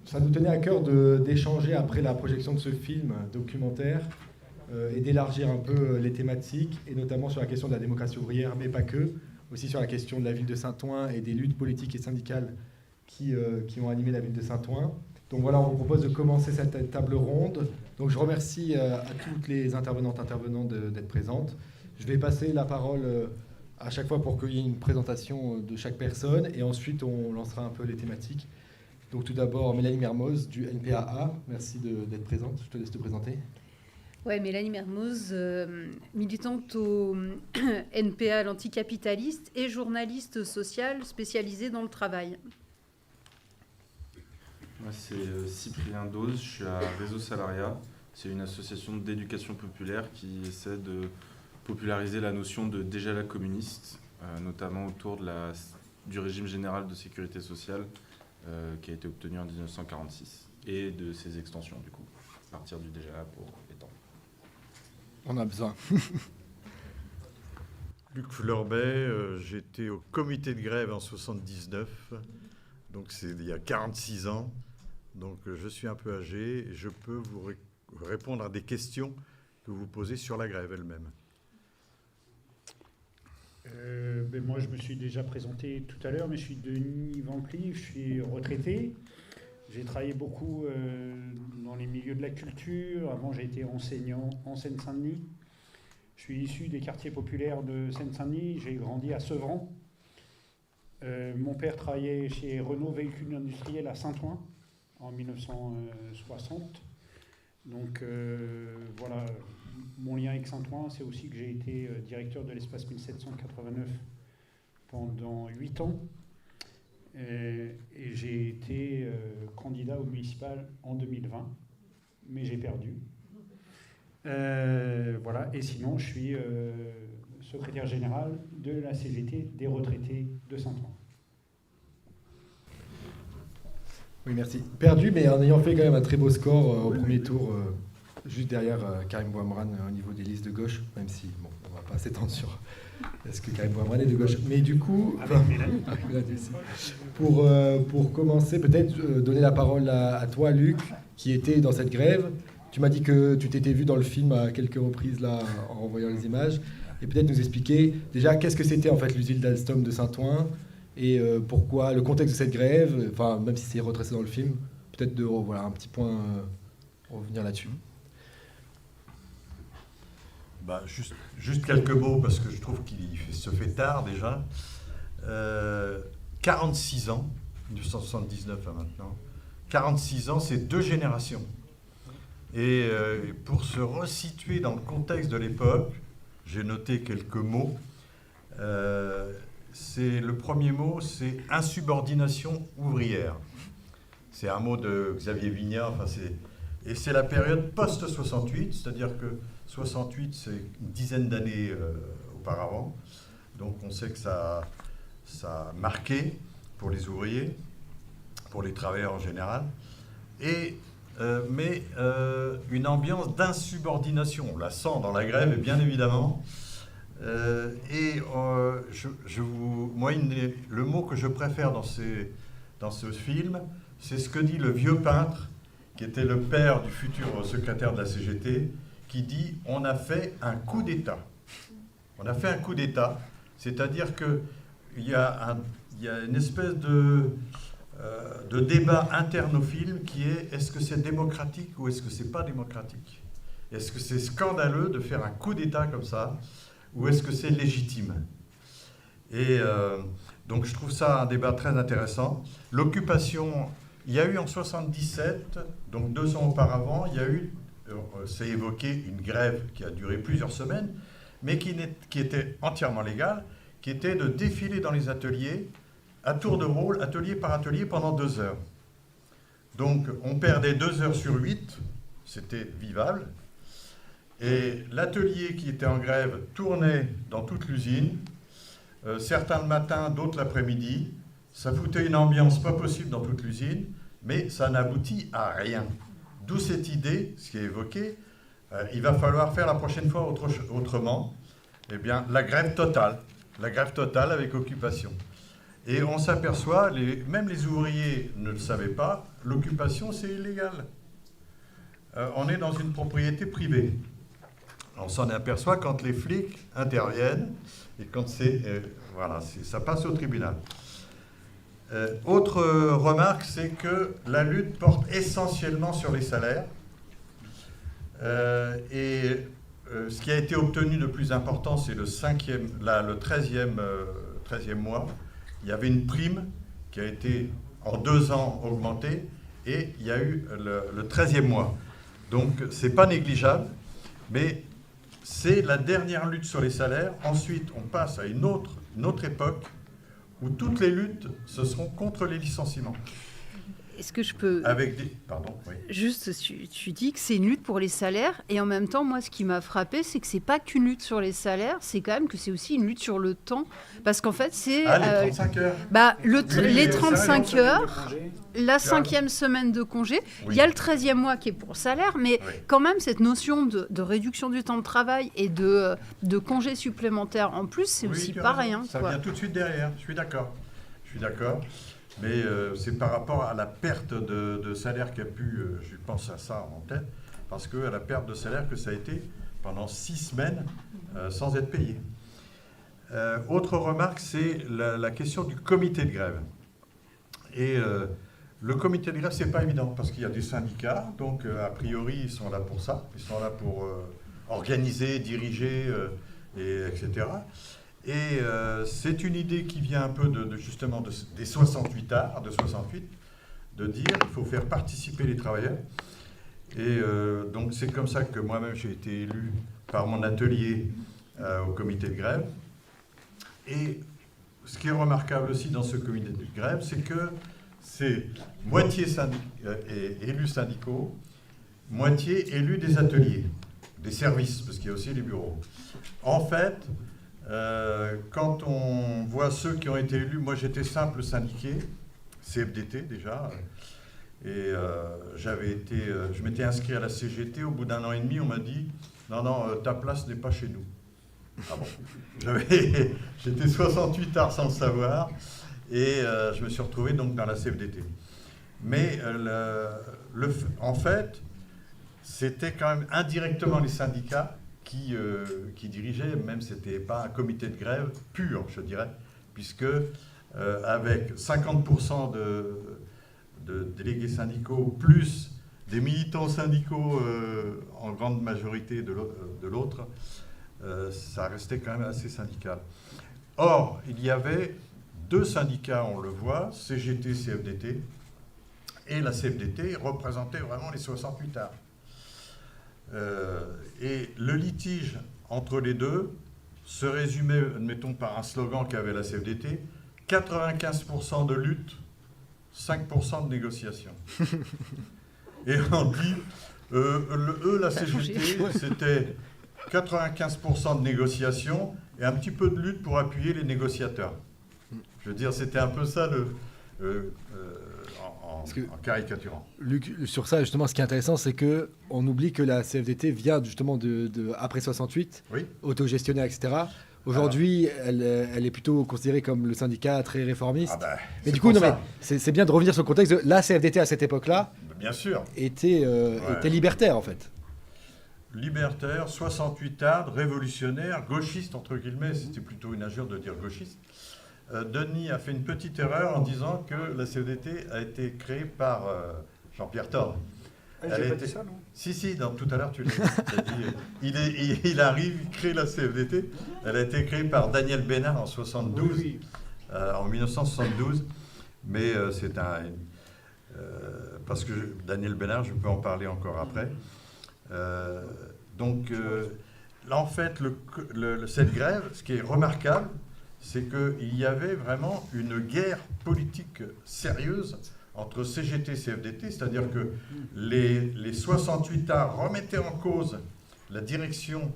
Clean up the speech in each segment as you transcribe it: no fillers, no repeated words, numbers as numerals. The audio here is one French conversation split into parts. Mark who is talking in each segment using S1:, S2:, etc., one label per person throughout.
S1: ça nous tenait à cœur d'échanger après la projection de ce film documentaire et d'élargir un peu les thématiques, et notamment sur la question de la démocratie ouvrière, mais pas que, aussi sur la question de la ville de Saint-Ouen et des luttes politiques et syndicales qui ont animé la ville de Saint-Ouen. Donc voilà, on vous propose de commencer cette table ronde. Donc je remercie à toutes les intervenants d'être présentes. Je vais passer la parole à chaque fois pour qu'il y ait une présentation de chaque personne, et ensuite on lancera un peu les thématiques. Donc tout d'abord, Mélanie Mermoz du NPA. Merci d'être présente. Je te laisse te présenter.
S2: Ouais, Mélanie Mermoz, militante au NPA, l'anticapitaliste, et journaliste sociale spécialisée dans le travail.
S3: Moi, c'est Cyprien Dose, je suis à Réseau Salariat. C'est une association d'éducation populaire qui essaie de populariser la notion de dégel communiste, notamment autour du régime général de sécurité sociale qui a été obtenu en 1946 et de ses extensions, du coup, à partir du DGA pour les temps.
S1: On a besoin.
S4: Luc Fleurbet, j'étais au comité de grève en 79, donc c'est il y a 46 ans. Donc je suis un peu âgé et je peux vous répondre à des questions que vous posez sur la grève elle-même.
S5: Moi, je me suis déjà présenté tout à l'heure, mais je suis Denis Van Cleef, je suis retraité. J'ai travaillé beaucoup dans les milieux de la culture. Avant, j'ai été enseignant en Seine-Saint-Denis. Je suis issu des quartiers populaires de Seine-Saint-Denis. J'ai grandi à Sevran. Mon père travaillait chez Renault Véhicules Industriels à Saint-Ouen en 1960. Donc voilà, mon lien avec Saint-Ouen, c'est aussi que j'ai été directeur de l'espace 1789 pendant 8 ans. Et j'ai été candidat au municipal en 2020, mais j'ai perdu. Voilà. Et sinon, je suis secrétaire général de la CGT des retraités de Saint-Ouen.
S1: Oui, merci. Perdu, mais en ayant fait quand même un très beau score au premier tour, juste derrière Karim Bouamran au niveau des listes de gauche, même si, bon, on ne va pas s'étendre sur est-ce que Karim Bouamran est de gauche. Mais du coup, pour commencer, peut-être donner la parole à toi, Luc, qui était dans cette grève. Tu m'as dit que tu t'étais vu dans le film à quelques reprises là, en voyant les images. Et peut-être nous expliquer déjà qu'est-ce que c'était en fait l'usine d'Alstom de Saint-Ouen, et pourquoi, le contexte de cette grève, enfin, même si c'est retracé dans le film, peut-être de voilà, un petit point, revenir là-dessus.
S4: Bah, juste quelques mots, parce que je trouve qu'il se fait tard déjà. 46 ans, 1979 à maintenant, 46 ans, c'est 2 générations. Et pour se resituer dans le contexte de l'époque, j'ai noté quelques mots. Le premier mot, c'est insubordination ouvrière. C'est un mot de Xavier Vignard. Et c'est la période post-68, c'est-à-dire que 68, c'est une dizaine d'années auparavant. Donc on sait que ça a marqué pour les ouvriers, pour les travailleurs en général. Mais une ambiance d'insubordination. On la sent dans la grève, bien évidemment. Moi, le mot que je préfère dans ce film, c'est ce que dit le vieux peintre, qui était le père du futur secrétaire de la CGT, qui dit « on a fait un coup d'État ». On a fait un coup d'État, c'est-à-dire qu'il y a une espèce de débat interne au film qui est « est-ce que c'est démocratique ou est-ce que c'est pas démocratique ? Est-ce que c'est scandaleux de faire un coup d'État comme ça ? Ou est-ce que c'est légitime ? Et donc je trouve ça un débat très intéressant. L'occupation, il y a eu en 77, donc 2 ans auparavant, il y a eu, c'est évoqué, une grève qui a duré plusieurs semaines, mais qui était entièrement légale, qui était de défiler dans les ateliers, à tour de rôle, atelier par atelier, pendant 2 heures. Donc on perdait 2 heures sur 8, c'était vivable. Et l'atelier qui était en grève tournait dans toute l'usine, certains le matin, d'autres l'après-midi. Ça foutait une ambiance pas possible dans toute l'usine, mais ça n'aboutit à rien. D'où cette idée, ce qui est évoqué, il va falloir faire la prochaine fois autrement. Eh bien, la grève totale avec occupation. Et on s'aperçoit, même les ouvriers ne le savaient pas, l'occupation, c'est illégal. On est dans une propriété privée. On s'en aperçoit quand les flics interviennent et quand ça passe au tribunal. Autre remarque, c'est que la lutte porte essentiellement sur les salaires. Ce qui a été obtenu de plus important, c'est le 13e mois. Il y avait une prime qui a été en 2 ans augmentée et il y a eu le 13e mois. Donc, ce n'est pas négligeable, mais c'est la dernière lutte sur les salaires. Ensuite, on passe à une autre époque où toutes les luttes, ce seront contre les licenciements.
S2: Est-ce que je peux...
S4: Pardon, oui.
S2: Juste, tu dis que c'est une lutte pour les salaires, et en même temps, moi, ce qui m'a frappé, c'est que c'est pas qu'une lutte sur les salaires, c'est quand même que c'est aussi une lutte sur le temps, parce qu'en fait, c'est...
S4: les 35 heures.
S2: Les 35 heures, la 5e semaine de congé, il y a le 13e mois qui est pour salaire, mais quand même, cette notion de réduction du temps de travail et de congés supplémentaires en plus, c'est aussi pas rien.
S4: Ça vient tout de suite derrière, je suis d'accord. Mais c'est par rapport à la perte de salaire qu'a pu, je pense à ça en tête, parce qu'à la perte de salaire que ça a été pendant 6 semaines sans être payé. Autre remarque, c'est la question du comité de grève. Et le comité de grève, c'est pas évident, parce qu'il y a des syndicats, donc a priori, ils sont là pour ça, ils sont là pour organiser, diriger, etc. Et c'est une idée qui vient un peu justement des 68 arts, de 68, de dire qu'il faut faire participer les travailleurs. Et donc c'est comme ça que moi-même j'ai été élu par mon atelier au comité de grève. Et ce qui est remarquable aussi dans ce comité de grève, c'est que c'est moitié élus syndicaux, moitié élus des ateliers, des services, parce qu'il y a aussi les bureaux. En fait, quand on voit ceux qui ont été élus, moi j'étais simple syndiqué, CFDT déjà, et je m'étais inscrit à la CGT. Au bout d'1 an et demi, on m'a dit « Non, ta place n'est pas chez nous ». Ah bon. J'étais 68 arts sans le savoir, et je me suis retrouvé donc dans la CFDT. Mais en fait, c'était quand même indirectement les syndicats qui dirigeait, même si ce n'était pas un comité de grève pur, je dirais, puisque avec 50% de délégués syndicaux, plus des militants syndicaux en grande majorité de l'autre, ça restait quand même assez syndical. Or, il y avait 2 syndicats, on le voit, CGT, CFDT, et la CFDT représentait vraiment les 68 arts. Et le litige entre les deux se résumait, admettons, par un slogan qu'avait la CFDT, 95% de lutte, 5% de négociation. Et on dit, la CGT, c'était 95% de négociation et un petit peu de lutte pour appuyer les négociateurs. Je veux dire, c'était un peu ça en caricaturant.
S1: Luc, sur ça, justement, ce qui est intéressant, c'est qu'on oublie que la CFDT vient justement après 68,
S4: oui.
S1: autogestionnaire, etc. Aujourd'hui, elle est plutôt considérée comme le syndicat très réformiste. Mais du coup, c'est bien de revenir sur le contexte de la CFDT à cette époque-là.
S4: Bien sûr.
S1: Était libertaire, en fait.
S4: Libertaire, 68 ardes, révolutionnaire, gauchiste, entre guillemets, c'était plutôt une injure de dire gauchiste. Denis a fait une petite erreur en disant que la CFDT a été créée par Jean-Pierre Thorne.
S5: J'ai pas dit ça, non?
S4: Si, tout à l'heure tu l'as dit. Il arrive, il crée la CFDT. Elle a été créée par Daniel Bénard en 72, oui. En 1972. Mais c'est parce que Daniel Bénard, je peux en parler encore après. Donc, là, en fait, cette grève, ce qui est remarquable, c'est qu'il y avait vraiment une guerre politique sérieuse entre CGT et CFDT, c'est-à-dire que les 68 arts remettaient en cause la direction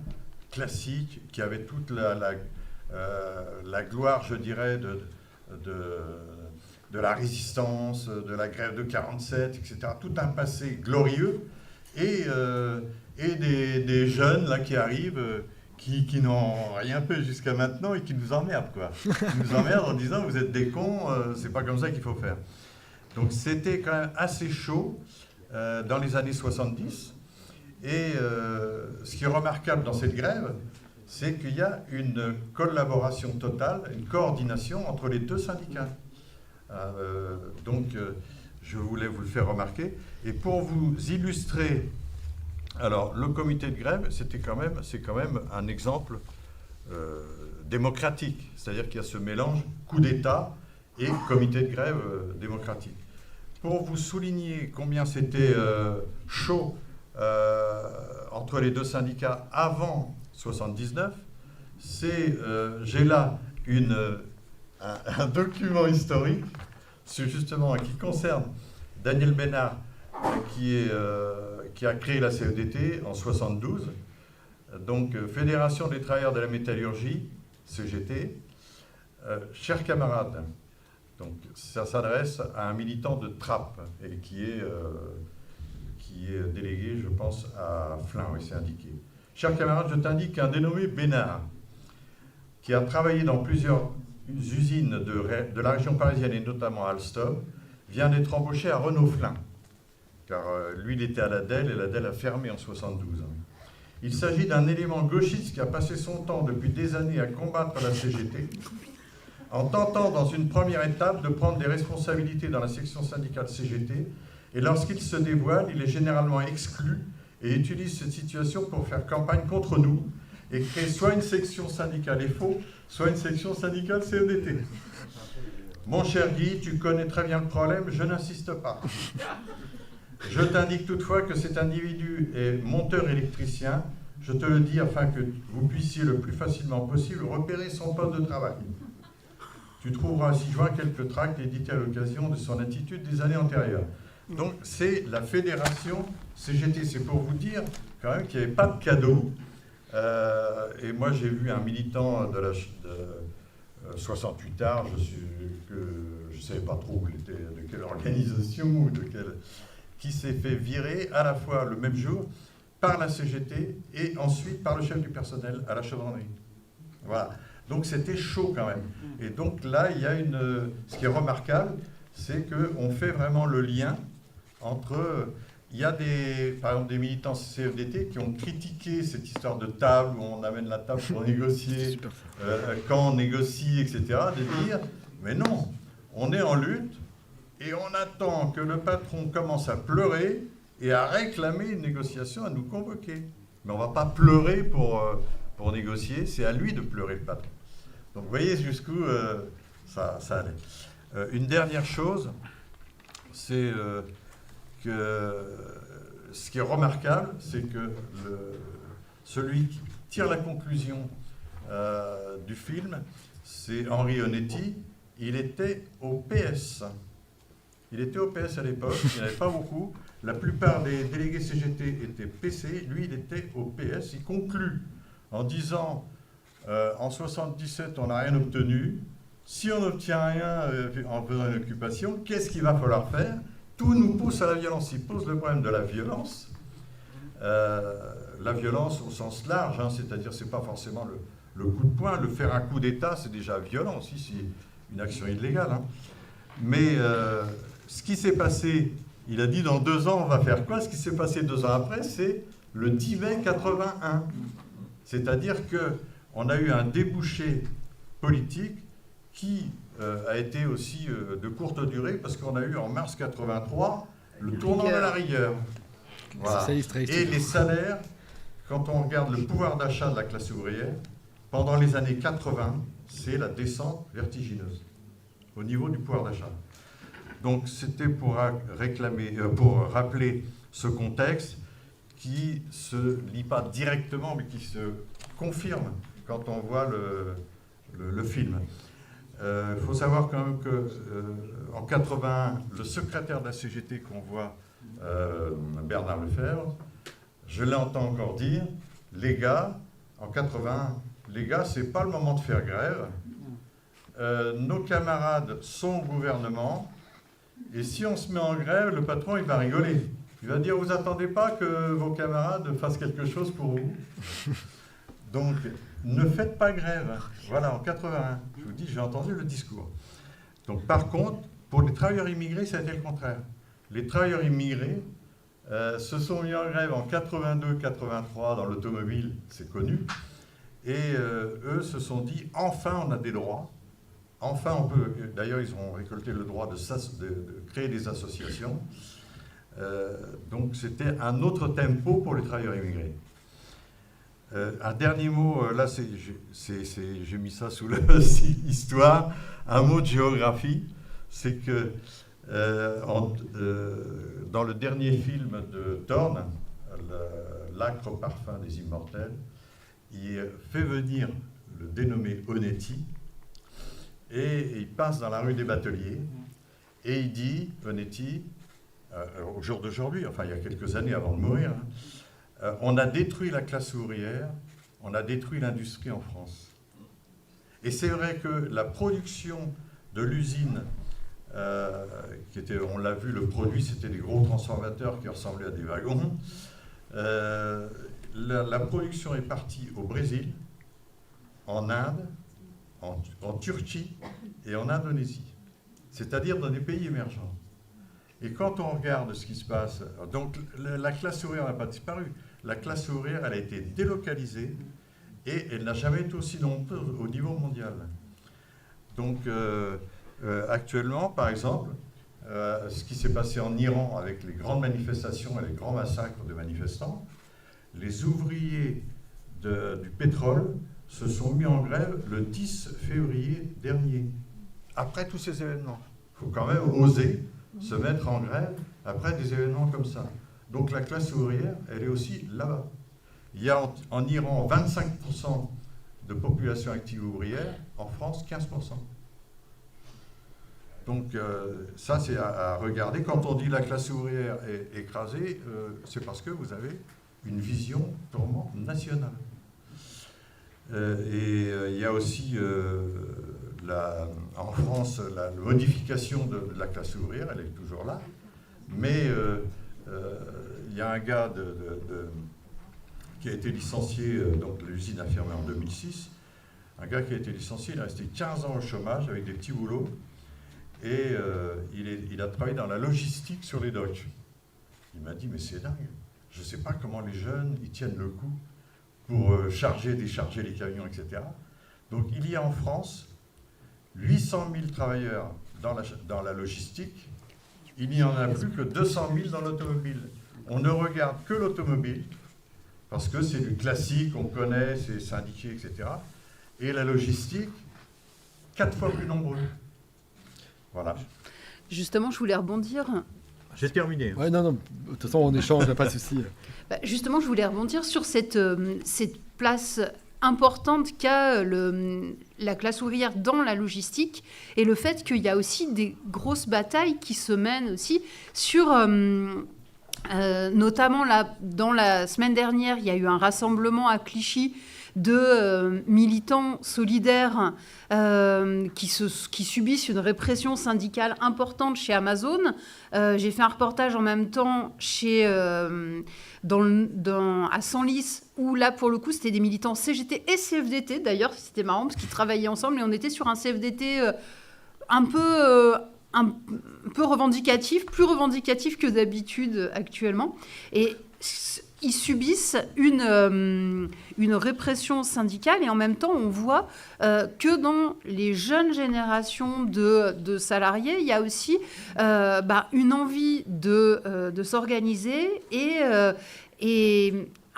S4: classique qui avait toute la gloire, je dirais, de la résistance, de la grève de 47, etc. Tout un passé glorieux et des jeunes là, qui arrivent, qui n'ont rien fait jusqu'à maintenant et qui nous emmerdent, quoi. Qui nous emmerdent en disant vous êtes des cons, c'est pas comme ça qu'il faut faire. Donc c'était quand même assez chaud dans les années 70. Et ce qui est remarquable dans cette grève, c'est qu'il y a une collaboration totale, une coordination entre les deux syndicats. Donc je voulais vous le faire remarquer. Et pour vous illustrer, alors le comité de grève, c'est quand même un exemple démocratique. C'est-à-dire qu'il y a ce mélange coup d'État et comité de grève démocratique. Pour vous souligner combien c'était chaud entre les deux syndicats avant 79, j'ai là un document historique justement qui concerne Daniel Bénard qui a créé la CEDT en 72, donc Fédération des travailleurs de la métallurgie, CGT. Chers camarades, donc ça s'adresse à un militant de Trappes et qui est délégué, je pense, à Flins, oui, c'est indiqué. Chers camarades, je t'indique qu'un dénommé Bénard, qui a travaillé dans plusieurs usines de la région parisienne et notamment à Alstom, vient d'être embauché à Renault-Flins, car lui, il était à la DEL et la DEL a fermé en 72. Il s'agit d'un élément gauchiste qui a passé son temps depuis des années à combattre la CGT, en tentant dans une première étape de prendre des responsabilités dans la section syndicale CGT, et lorsqu'il se dévoile, il est généralement exclu et utilise cette situation pour faire campagne contre nous et créer soit une section syndicale FO, soit une section syndicale CEDT. Mon cher Guy, tu connais très bien le problème, je n'insiste pas. Je t'indique toutefois que cet individu est monteur électricien. Je te le dis afin que vous puissiez le plus facilement possible repérer son poste de travail. Tu trouveras ci-joint quelques tracts édités à l'occasion de son attitude des années antérieures. Donc c'est la fédération CGT. C'est pour vous dire quand même qu'il n'y avait pas de cadeau. Et moi j'ai vu un militant de 68 arts, je ne savais pas trop de quelle organisation ou qui s'est fait virer à la fois le même jour par la CGT et ensuite par le chef du personnel à la chaudronnerie. Voilà. Donc c'était chaud quand même. Et donc là, il y a ce qui est remarquable, c'est qu'on fait vraiment le lien entre... Il y a par exemple des militants CFDT qui ont critiqué cette histoire de table où on amène la table pour négocier, quand on négocie, etc. De dire, mais non, on est en lutte et on attend que le patron commence à pleurer et à réclamer une négociation, à nous convoquer. Mais on ne va pas pleurer pour négocier, c'est à lui de pleurer, le patron. Donc vous voyez jusqu'où ça allait. Une dernière chose, c'est que ce qui est remarquable, c'est que celui qui tire la conclusion du film, c'est Henri Onetti. Il était au PS. Il était au PS à l'époque, il n'y en avait pas beaucoup. La plupart des délégués CGT étaient PC, lui il était au PS. Il conclut en disant en 77 on n'a rien obtenu, si on n'obtient rien en faisant une occupation, qu'est-ce qu'il va falloir faire? Tout nous pousse à la violence. Il pose le problème de la violence au sens large, hein, c'est-à-dire c'est pas forcément le coup de poing, le faire un coup d'État c'est déjà violent aussi, c'est une action illégale. Hein. Mais ce qui s'est passé, il a dit dans 2 ans on va faire quoi? Ce qui s'est passé 2 ans après, c'est le 10 mai 81. C'est-à-dire qu'on a eu un débouché politique qui a été aussi de courte durée, parce qu'on a eu en mars 83 le tournant de la rigueur. Voilà. Et les salaires, quand on regarde le pouvoir d'achat de la classe ouvrière, pendant les années 80, c'est la descente vertigineuse au niveau du pouvoir d'achat. Donc c'était pour rappeler ce contexte qui ne se lit pas directement, mais qui se confirme quand on voit le film. Il faut savoir quand même qu'en 81, le secrétaire de la CGT qu'on voit, Bernard Lefebvre, je l'entends encore dire, les gars, en 81, les gars, c'est pas le moment de faire grève. Nos camarades sont au gouvernement, et si on se met en grève, le patron, il va rigoler. Il va dire, vous attendez pas que vos camarades fassent quelque chose pour vous? Donc, ne faites pas grève. Voilà, en 81. Je vous dis, j'ai entendu le discours. Donc, par contre, pour les travailleurs immigrés, ça a été le contraire. Les travailleurs immigrés se sont mis en grève en 82-83 dans l'automobile, c'est connu. Et eux se sont dit, enfin, on a des droits. Enfin, on peut... D'ailleurs, ils ont récolté le droit de créer des associations. Donc, c'était un autre tempo pour les travailleurs immigrés. Un dernier mot, là, j'ai mis ça sous le histoire, un mot de géographie, c'est que dans le dernier film de Thorne, L'âcre parfum des immortels, il fait venir le dénommé Onetti, et il passe dans la rue des Bateliers, et il dit, Onetti, au jour d'aujourd'hui, enfin il y a quelques années avant de mourir, on a détruit la classe ouvrière, on a détruit l'industrie en France. Et c'est vrai que la production de l'usine, on l'a vu, le produit, c'était des gros transformateurs qui ressemblaient à des wagons. La production est partie au Brésil, en Inde, en Turquie et en Indonésie, c'est-à-dire dans des pays émergents. Et quand on regarde ce qui se passe, donc la classe ouvrière n'a pas disparu. La classe ouvrière, elle a été délocalisée et elle n'a jamais été aussi nombreuse au niveau mondial. Donc, actuellement, par exemple, ce qui s'est passé en Iran avec les grandes manifestations et les grands massacres de manifestants, les ouvriers du pétrole se sont mis en grève le 10 février dernier, après tous ces événements. Il faut quand même oser se mettre en grève après des événements comme ça. Donc la classe ouvrière, elle est aussi là-bas. Il y a en Iran 25% de population active ouvrière, en France 15%. Donc ça c'est à regarder. Quand on dit la classe ouvrière est écrasée, c'est parce que vous avez une vision purement nationale. Il y a aussi en France la modification de la classe ouvrière, elle est toujours là, mais il y a un gars qui a été licencié, donc l'usine a fermé en 2006, un gars qui a été licencié, il est resté 15 ans au chômage avec des petits boulots, et il a travaillé dans la logistique sur les docks. Il m'a dit, mais c'est dingue, je ne sais pas comment les jeunes ils tiennent le coup pour charger, décharger les camions, etc. Donc il y a en France 800 000 travailleurs dans la logistique, il n'y en a plus que 200 000 dans l'automobile. On ne regarde que l'automobile, parce que c'est du classique, on connaît, c'est syndiqué, etc. Et la logistique, 4 fois plus nombreux. Voilà.
S2: Justement, je voulais rebondir.
S4: J'ai terminé.
S1: Ouais, non, de toute façon, on échange, pas de souci.
S2: Justement, je voulais rebondir sur cette place importante qu'a la classe ouvrière dans la logistique et le fait qu'il y a aussi des grosses batailles qui se mènent aussi sur... notamment là, dans la semaine dernière, il y a eu un rassemblement à Clichy de militants solidaires qui subissent une répression syndicale importante chez Amazon. J'ai fait un reportage en même temps à Senlis, où là, pour le coup, c'était des militants CGT et CFDT. D'ailleurs, c'était marrant parce qu'ils travaillaient ensemble et on était sur un CFDT un peu revendicatif, plus revendicatif que d'habitude actuellement. Et ils subissent une répression syndicale et en même temps, on voit que dans les jeunes générations de salariés, il y a aussi une envie de s'organiser et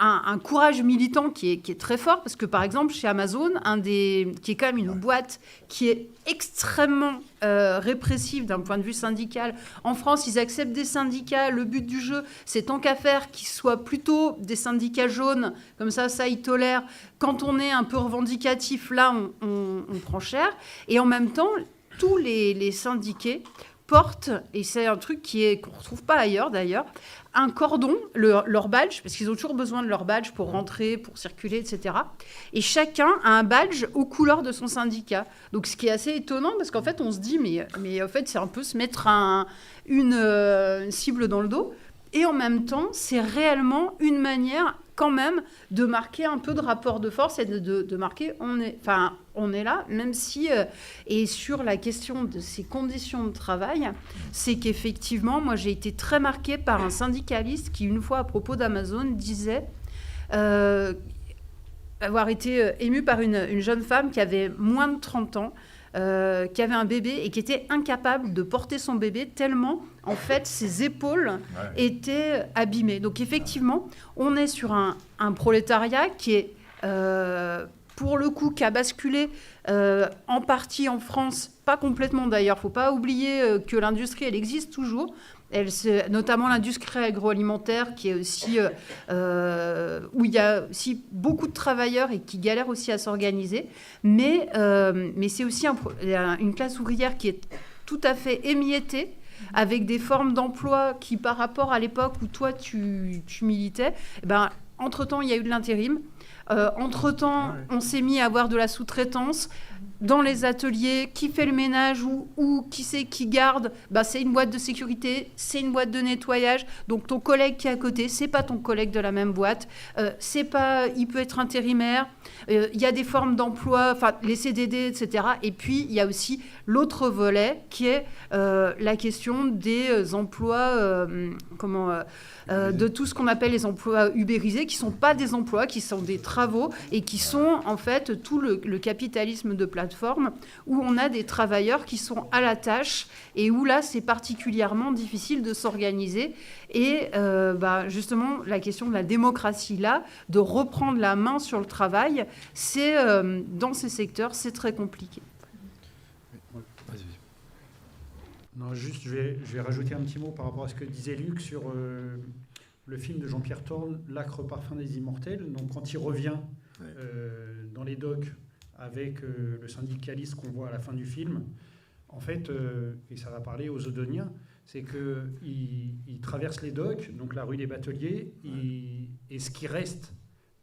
S2: un courage militant qui est très fort, parce que par exemple chez Amazon, qui est quand même une boîte qui est extrêmement répressive d'un point de vue syndical. En France, ils acceptent des syndicats. Le but du jeu, c'est tant qu'à faire qu'ils soient plutôt des syndicats jaunes, comme ça ils tolèrent. Quand on est un peu revendicatif, là, on prend cher. Et en même temps, tous les syndiqués portent, et c'est un truc qu'on ne retrouve pas ailleurs d'ailleurs, un cordon, leur badge, parce qu'ils ont toujours besoin de leur badge pour rentrer, pour circuler, etc. Et chacun a un badge aux couleurs de son syndicat. Donc ce qui est assez étonnant, parce qu'en fait on se dit, mais en fait c'est un peu se mettre une cible dans le dos. Et en même temps, c'est réellement une manière, quand même de marquer un peu de rapport de force et de marquer on est là, même si et sur la question de ces conditions de travail, c'est qu'effectivement moi j'ai été très marquée par un syndicaliste qui une fois à propos d'Amazon disait avoir été ému par une jeune femme qui avait moins de 30 ans, qui avait un bébé et qui était incapable de porter son bébé tellement, en fait, ses épaules étaient abîmées. Donc, effectivement, on est sur un prolétariat qui est, pour le coup, qui a basculé en partie en France, pas complètement d'ailleurs. Il ne faut pas oublier que l'industrie, elle existe toujours. Notamment l'industrie agroalimentaire qui est aussi où il y a aussi beaucoup de travailleurs et qui galèrent aussi à s'organiser, mais c'est aussi une classe ouvrière qui est tout à fait émiettée, avec des formes d'emploi qui, par rapport à l'époque où toi tu militais, entre-temps il y a eu de l'intérim, entre-temps on s'est mis à avoir de la sous-traitance dans les ateliers, qui fait le ménage ou qui c'est qui garde, c'est une boîte de sécurité, c'est une boîte de nettoyage. Donc ton collègue qui est à côté, c'est pas ton collègue de la même boîte, il peut être intérimaire. Il y a des formes d'emploi, les CDD, etc. Et puis il y a aussi l'autre volet qui est la question des emplois, de tout ce qu'on appelle les emplois ubérisés, qui sont pas des emplois, qui sont des travaux et qui sont en fait tout le capitalisme de plateforme où on a des travailleurs qui sont à la tâche et où là c'est particulièrement difficile de s'organiser et justement la question de la démocratie là, de reprendre la main sur le travail, c'est dans ces secteurs c'est très compliqué.
S5: Non, juste, je vais rajouter un petit mot par rapport à ce que disait Luc sur le film de Jean-Pierre Thorne, L'âcre parfum des immortels. Donc, quand il revient dans les docks avec le syndicaliste qu'on voit à la fin du film, en fait, et ça va parler aux Odoniens, c'est qu'il traverse les docks, donc la rue des Bateliers, et ce qui reste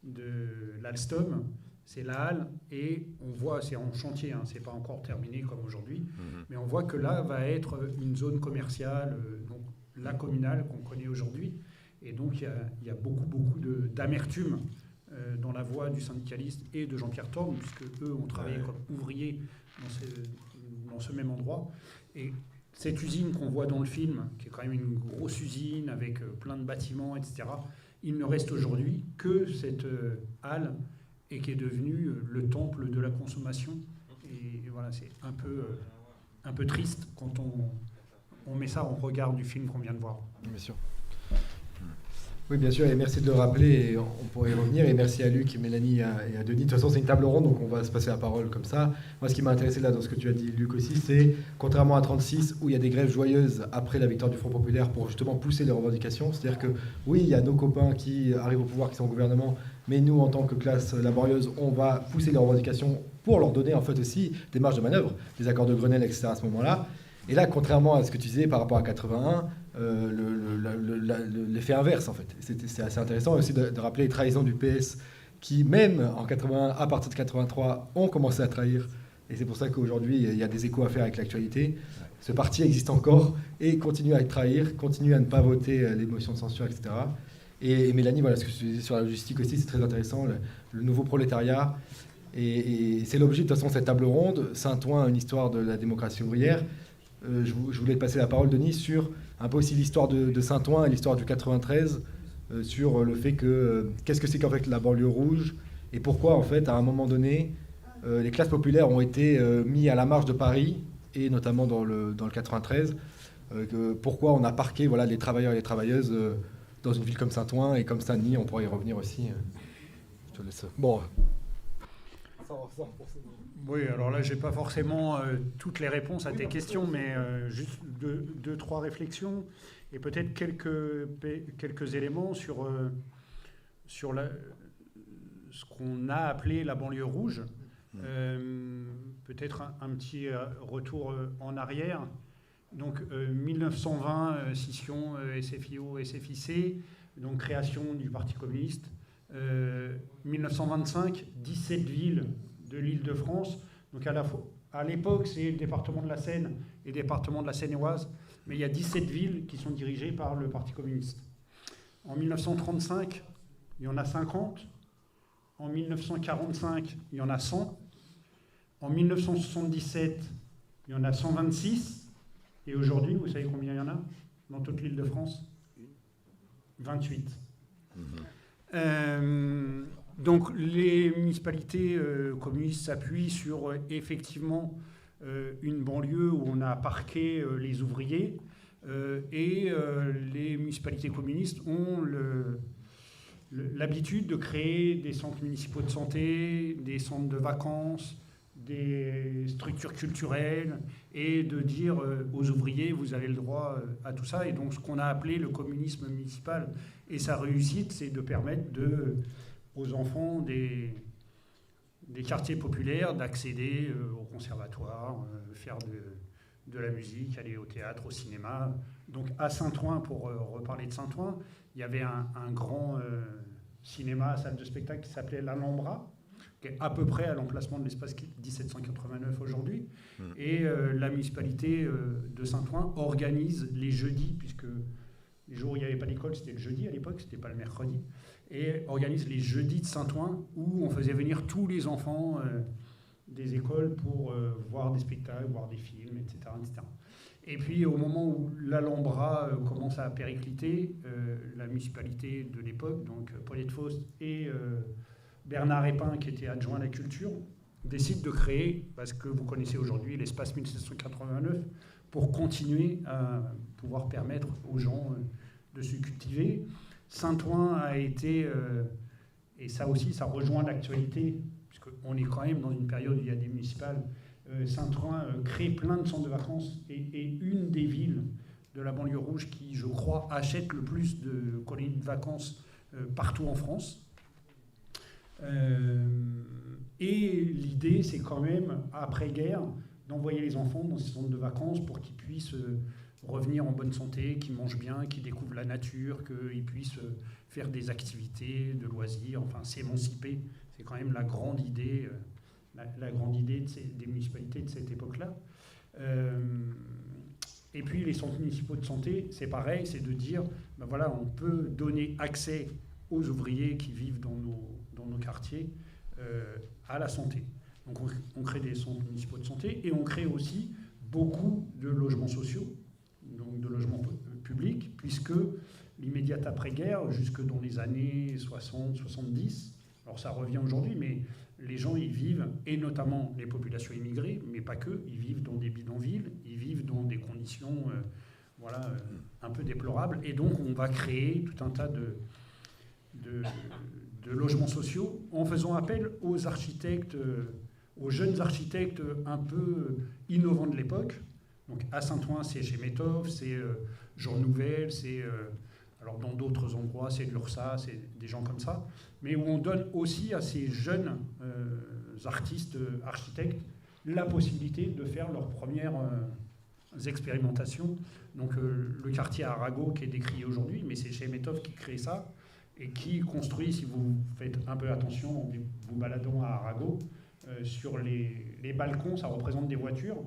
S5: de l'Alstom, c'est la halle, et on voit, c'est en chantier, c'est pas encore terminé comme aujourd'hui, mais on voit que là va être une zone commerciale, donc la communale qu'on connaît aujourd'hui, et donc il y a beaucoup d'amertume dans la voix du syndicaliste et de Jean-Pierre Thorne, puisque eux ont travaillé comme ouvriers dans ce même endroit, et cette usine qu'on voit dans le film, qui est quand même une grosse usine avec plein de bâtiments, etc., il ne reste aujourd'hui que cette halle, et qui est devenu le temple de la consommation. Et voilà, c'est un peu triste quand on met ça en regard du film qu'on vient de voir.
S1: Bien sûr. Oui, bien sûr, et merci de le rappeler, et on pourrait y revenir, et merci à Luc, Mélanie et à Denis. De toute façon, c'est une table ronde, donc on va se passer la parole comme ça. Moi, ce qui m'a intéressé là dans ce que tu as dit, Luc, aussi, c'est, contrairement à 36, où il y a des grèves joyeuses après la victoire du Front Populaire pour justement pousser les revendications, c'est-à-dire que, oui, il y a nos copains qui arrivent au pouvoir, qui sont au gouvernement, mais nous, en tant que classe laborieuse, on va pousser les revendications pour leur donner, en fait, aussi des marges de manœuvre, des accords de Grenelle, etc., à ce moment-là. Et là, contrairement à ce que tu disais par rapport à 81, l'effet inverse, en fait. C'est assez intéressant aussi de rappeler les trahisons du PS qui, même en 81, à partir de 83, ont commencé à trahir. Et c'est pour ça qu'aujourd'hui, il y a des échos à faire avec l'actualité. Ce parti existe encore et continue à trahir, continue à ne pas voter les motions de censure, etc. Et Mélanie, voilà, ce que tu disais sur la logistique aussi, c'est très intéressant, le nouveau prolétariat. Et c'est l'objet, de toute façon, de cette table ronde. Saint-Ouen, une histoire de la démocratie ouvrière. Je voulais te passer la parole, Denis, sur un peu aussi l'histoire de Saint-Ouen et l'histoire du 93, sur le fait que qu'est-ce que c'est qu'en fait la banlieue rouge et pourquoi en fait à un moment donné les classes populaires ont été mis à la marge de Paris et notamment dans le 93, pourquoi on a parqué les travailleurs et les travailleuses dans une ville comme Saint-Ouen et comme Saint-Denis. On pourra y revenir aussi. Je te laisse. Bon.
S5: Oui, alors là, je n'ai pas forcément toutes les réponses à tes questions, mais juste deux, trois réflexions et peut-être quelques éléments sur ce qu'on a appelé la banlieue rouge. Peut-être un petit retour en arrière. Donc, 1920, scission SFIO, SFIC, donc création du Parti communiste. 1925, 17 villes de l'Île-de-France. Donc à l'époque, c'est le département de la Seine et le département de la Seine-et-Oise, mais il y a 17 villes qui sont dirigées par le Parti communiste. En 1935, il y en a 50. En 1945, il y en a 100. En 1977, il y en a 126. Et aujourd'hui, vous savez combien il y en a dans toute l'île de France? 28. Donc les municipalités communistes s'appuient sur effectivement une banlieue où on a parqué les ouvriers et les municipalités communistes ont l'habitude de créer des centres municipaux de santé, des centres de vacances, des structures culturelles et de dire aux ouvriers vous avez le droit à tout ça. Et donc ce qu'on a appelé le communisme municipal et sa réussite, c'est de permettre aux enfants des quartiers populaires d'accéder au conservatoire, faire de la musique, aller au théâtre, au cinéma. Donc à Saint-Ouen, pour reparler de Saint-Ouen, il y avait un grand cinéma, salle de spectacle qui s'appelait l'Alhambra, qui est à peu près à l'emplacement de l'espace 1789 aujourd'hui. Et la municipalité de Saint-Ouen organise les jeudis, puisque les jours où il n'y avait pas d'école, c'était le jeudi à l'époque, c'était pas le mercredi, et organise les jeudis de Saint-Ouen, où on faisait venir tous les enfants des écoles pour voir des spectacles, voir des films, etc., etc. Et puis au moment où l'Alhambra commence à péricliter, la municipalité de l'époque, donc Paulette Faust et Bernard Épin, qui était adjoint à la culture, décide de créer, parce que vous connaissez aujourd'hui l'espace 1789, pour continuer à pouvoir permettre aux gens de se cultiver. Saint-Ouen a été, et ça aussi, ça rejoint l'actualité, puisqu'on est quand même dans une période où il y a des municipales, Saint-Ouen crée plein de centres de vacances et une des villes de la banlieue rouge qui, je crois, achète le plus de colonies de vacances partout en France. Et l'idée, c'est quand même, après-guerre, d'envoyer les enfants dans ces centres de vacances pour qu'ils puissent revenir en bonne santé, qu'ils mangent bien, qu'ils découvrent la nature, qu'ils puissent faire des activités de loisirs, enfin s'émanciper. C'est quand même la grande idée, des municipalités de cette époque-là. Et puis les centres municipaux de santé, c'est pareil, c'est de dire, ben voilà, on peut donner accès aux ouvriers qui vivent dans nos quartiers à la santé. Donc on crée des centres municipaux de santé et on crée aussi beaucoup de logements sociaux, donc de logements publics, puisque l'immédiate après-guerre, jusque dans les années 60-70, alors ça revient aujourd'hui, mais les gens y vivent, et notamment les populations immigrées, mais pas que, ils vivent dans des bidonvilles, ils vivent dans des conditions un peu déplorables, et donc on va créer tout un tas de logements sociaux en faisant appel aux architectes, aux jeunes architectes un peu innovants de l'époque. Donc à Saint-Ouen, c'est chez Métov, c'est Jean Nouvel, c'est alors dans d'autres endroits, c'est l'URSA, c'est des gens comme ça, mais où on donne aussi à ces jeunes artistes, architectes, la possibilité de faire leurs premières expérimentations. Donc le quartier Arago qui est décrié aujourd'hui, mais c'est chez Métov qui crée ça, et qui construit, si vous faites un peu attention en vous baladant à Arago, sur les balcons, ça représente des voitures,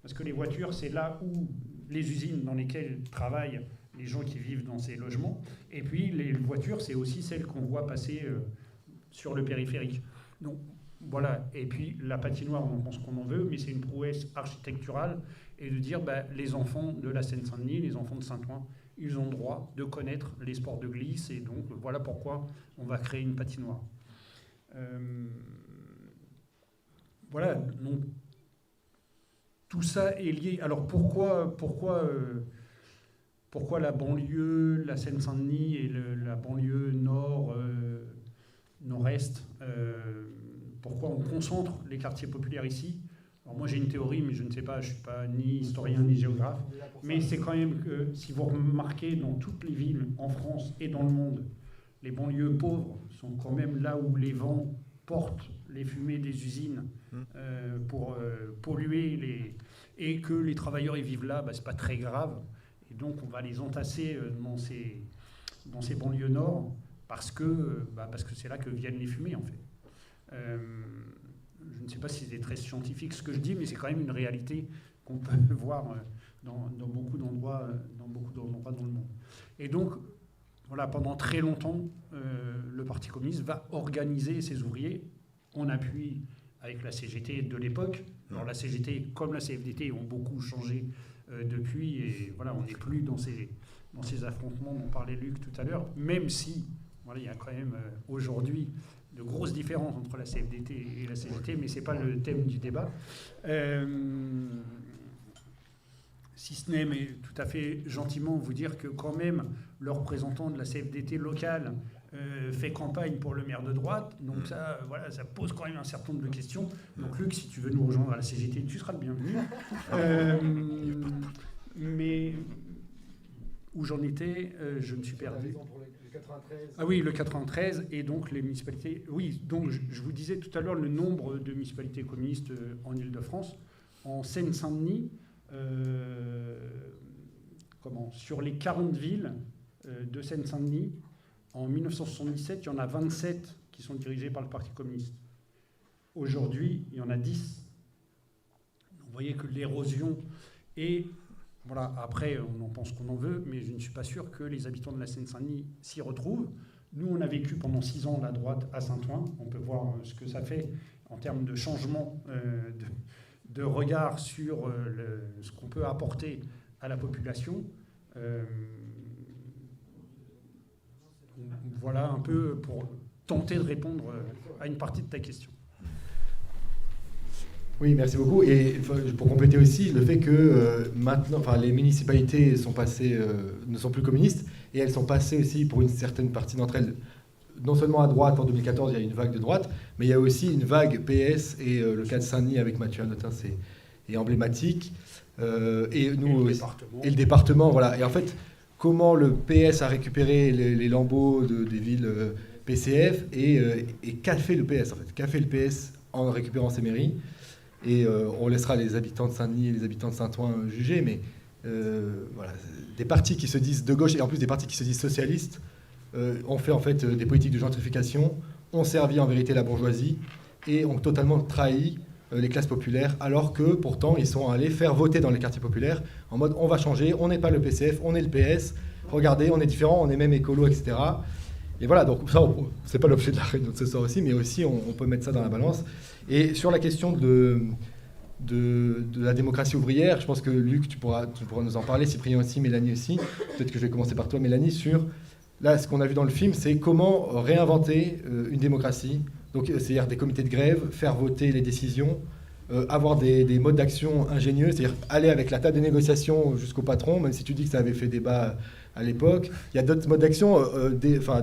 S5: parce que les voitures, c'est là où les usines dans lesquelles travaillent les gens qui vivent dans ces logements, et puis les voitures, c'est aussi celles qu'on voit passer sur le périphérique. Donc voilà, et puis la patinoire, on pense qu'on en veut, mais c'est une prouesse architecturale, et de dire, les enfants de la Seine-Saint-Denis, les enfants de Saint-Ouen, ils ont le droit de connaître les sports de glisse, et donc voilà pourquoi on va créer une patinoire. Voilà, donc tout ça est lié. Alors pourquoi la banlieue, la Seine-Saint-Denis et la banlieue nord-est, pourquoi on concentre les quartiers populaires ici? Alors moi j'ai une théorie, mais je ne sais pas, je ne suis pas ni historien ni géographe, mais c'est quand même que si vous remarquez dans toutes les villes en France et dans le monde, les banlieues pauvres sont quand même là où les vents portent les fumées des usines pour polluer, et que les travailleurs y vivent là, c'est pas très grave, et donc on va les entasser dans ces banlieues nord parce que c'est là que viennent les fumées en fait. Je ne sais pas si c'est très scientifique ce que je dis, mais c'est quand même une réalité qu'on peut voir dans beaucoup d'endroits dans le monde. Et donc, voilà, pendant très longtemps, le Parti communiste va organiser ses ouvriers en appui avec la CGT de l'époque. Alors la CGT, comme la CFDT, ont beaucoup changé depuis, et voilà, on n'est plus dans ces affrontements dont parlait Luc tout à l'heure, même si voilà, il y a quand même aujourd'hui de grosses différences entre la CFDT et la CGT, mais ce n'est pas le thème du débat. Si ce n'est, mais tout à fait gentiment, vous dire que quand même le représentant de la CFDT locale fait campagne pour le maire de droite, donc ça, voilà, ça pose quand même un certain nombre de questions. Donc Luc, si tu veux nous rejoindre à la CGT, tu seras le bienvenu. Mais où j'en étais, je me suis perdu. Ah oui, le 93, et donc les municipalités... Oui, donc je vous disais tout à l'heure le nombre de municipalités communistes en Île-de-France. En Seine-Saint-Denis, sur les 40 villes de Seine-Saint-Denis, en 1977, il y en a 27 qui sont dirigées par le Parti communiste. Aujourd'hui, il y en a 10. Vous voyez que l'érosion est... Voilà, après, on en pense qu'on en veut, mais je ne suis pas sûr que les habitants de la Seine-Saint-Denis s'y retrouvent. Nous, on a vécu pendant 6 ans la droite à Saint-Ouen. On peut voir ce que ça fait en termes de changement de regard sur ce qu'on peut apporter à la population. Voilà un peu pour tenter de répondre à une partie de ta question.
S1: Oui, merci beaucoup. Et pour compléter aussi, le fait que maintenant, les municipalités ne sont plus communistes, et elles sont passées aussi, pour une certaine partie d'entre elles, non seulement à droite. En 2014, il y a une vague de droite, mais il y a aussi une vague PS, et le cas de Saint-Denis avec Mathieu Hanotin, est emblématique. Et le département, voilà. Et en fait, comment le PS a récupéré les lambeaux des villes PCF, et qu'a fait le PS, en fait. Qu'a fait le PS en récupérant ces mairies? Et on laissera les habitants de Saint-Denis et les habitants de Saint-Ouen juger, mais voilà, des partis qui se disent de gauche, et en plus des partis qui se disent socialistes, ont fait en fait des politiques de gentrification, ont servi en vérité la bourgeoisie, et ont totalement trahi les classes populaires, alors que pourtant ils sont allés faire voter dans les quartiers populaires, en mode on va changer, on n'est pas le PCF, on est le PS, regardez, on est différent, on est même écolo, etc. Et voilà, donc ça, c'est pas l'objet de la réunion de ce soir aussi, mais aussi on peut mettre ça dans la balance. Et sur la question de la démocratie ouvrière, je pense que Luc, tu pourras nous en parler, Cyprien aussi, Mélanie aussi. Peut-être que je vais commencer par toi, Mélanie, sur... Là, ce qu'on a vu dans le film, c'est comment réinventer une démocratie. Donc, c'est-à-dire des comités de grève, faire voter les décisions, avoir des modes d'action ingénieux, c'est-à-dire aller avec la table de négociation jusqu'au patron, même si tu dis que ça avait fait débat à l'époque. Il y a d'autres modes d'action,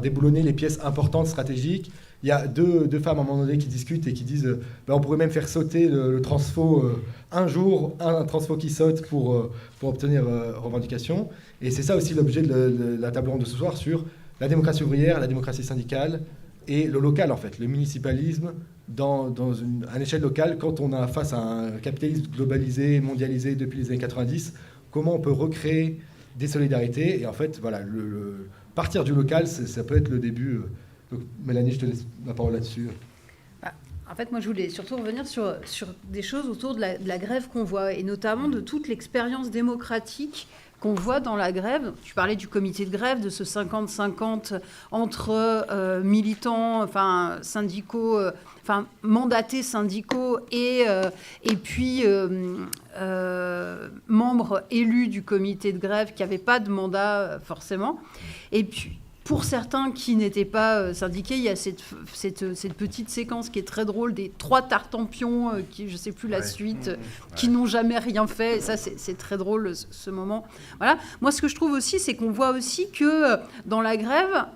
S1: déboulonner les pièces importantes, stratégiques. Il y a deux femmes à un moment donné qui discutent et qui disent on pourrait même faire sauter le transfo un jour, un transfo qui saute pour obtenir revendication. Et c'est ça aussi l'objet de la table ronde de ce soir sur la démocratie ouvrière, la démocratie syndicale et le local, en fait, le municipalisme à une échelle locale. Quand on a face à un capitalisme globalisé, mondialisé depuis les années 90, comment on peut recréer des solidarités. Et en fait, voilà, partir du local, ça peut être le début. Donc, Mélanie, je te laisse la parole là-dessus.
S2: En fait, moi, je voulais surtout revenir sur des choses autour de la grève qu'on voit, et notamment de toute l'expérience démocratique qu'on voit dans la grève. Tu parlais du comité de grève, de ce 50-50 entre militants, syndicaux, mandatés syndicaux et puis membres élus du comité de grève qui n'avaient pas de mandat forcément. Et puis, pour certains qui n'étaient pas syndiqués, il y a cette petite séquence qui est très drôle des 3 tartampions, qui, je ne sais plus la suite, qui n'ont jamais rien fait. Et ça, c'est très drôle, ce moment. Voilà. Moi, ce que je trouve aussi, c'est qu'on voit aussi que dans la grève,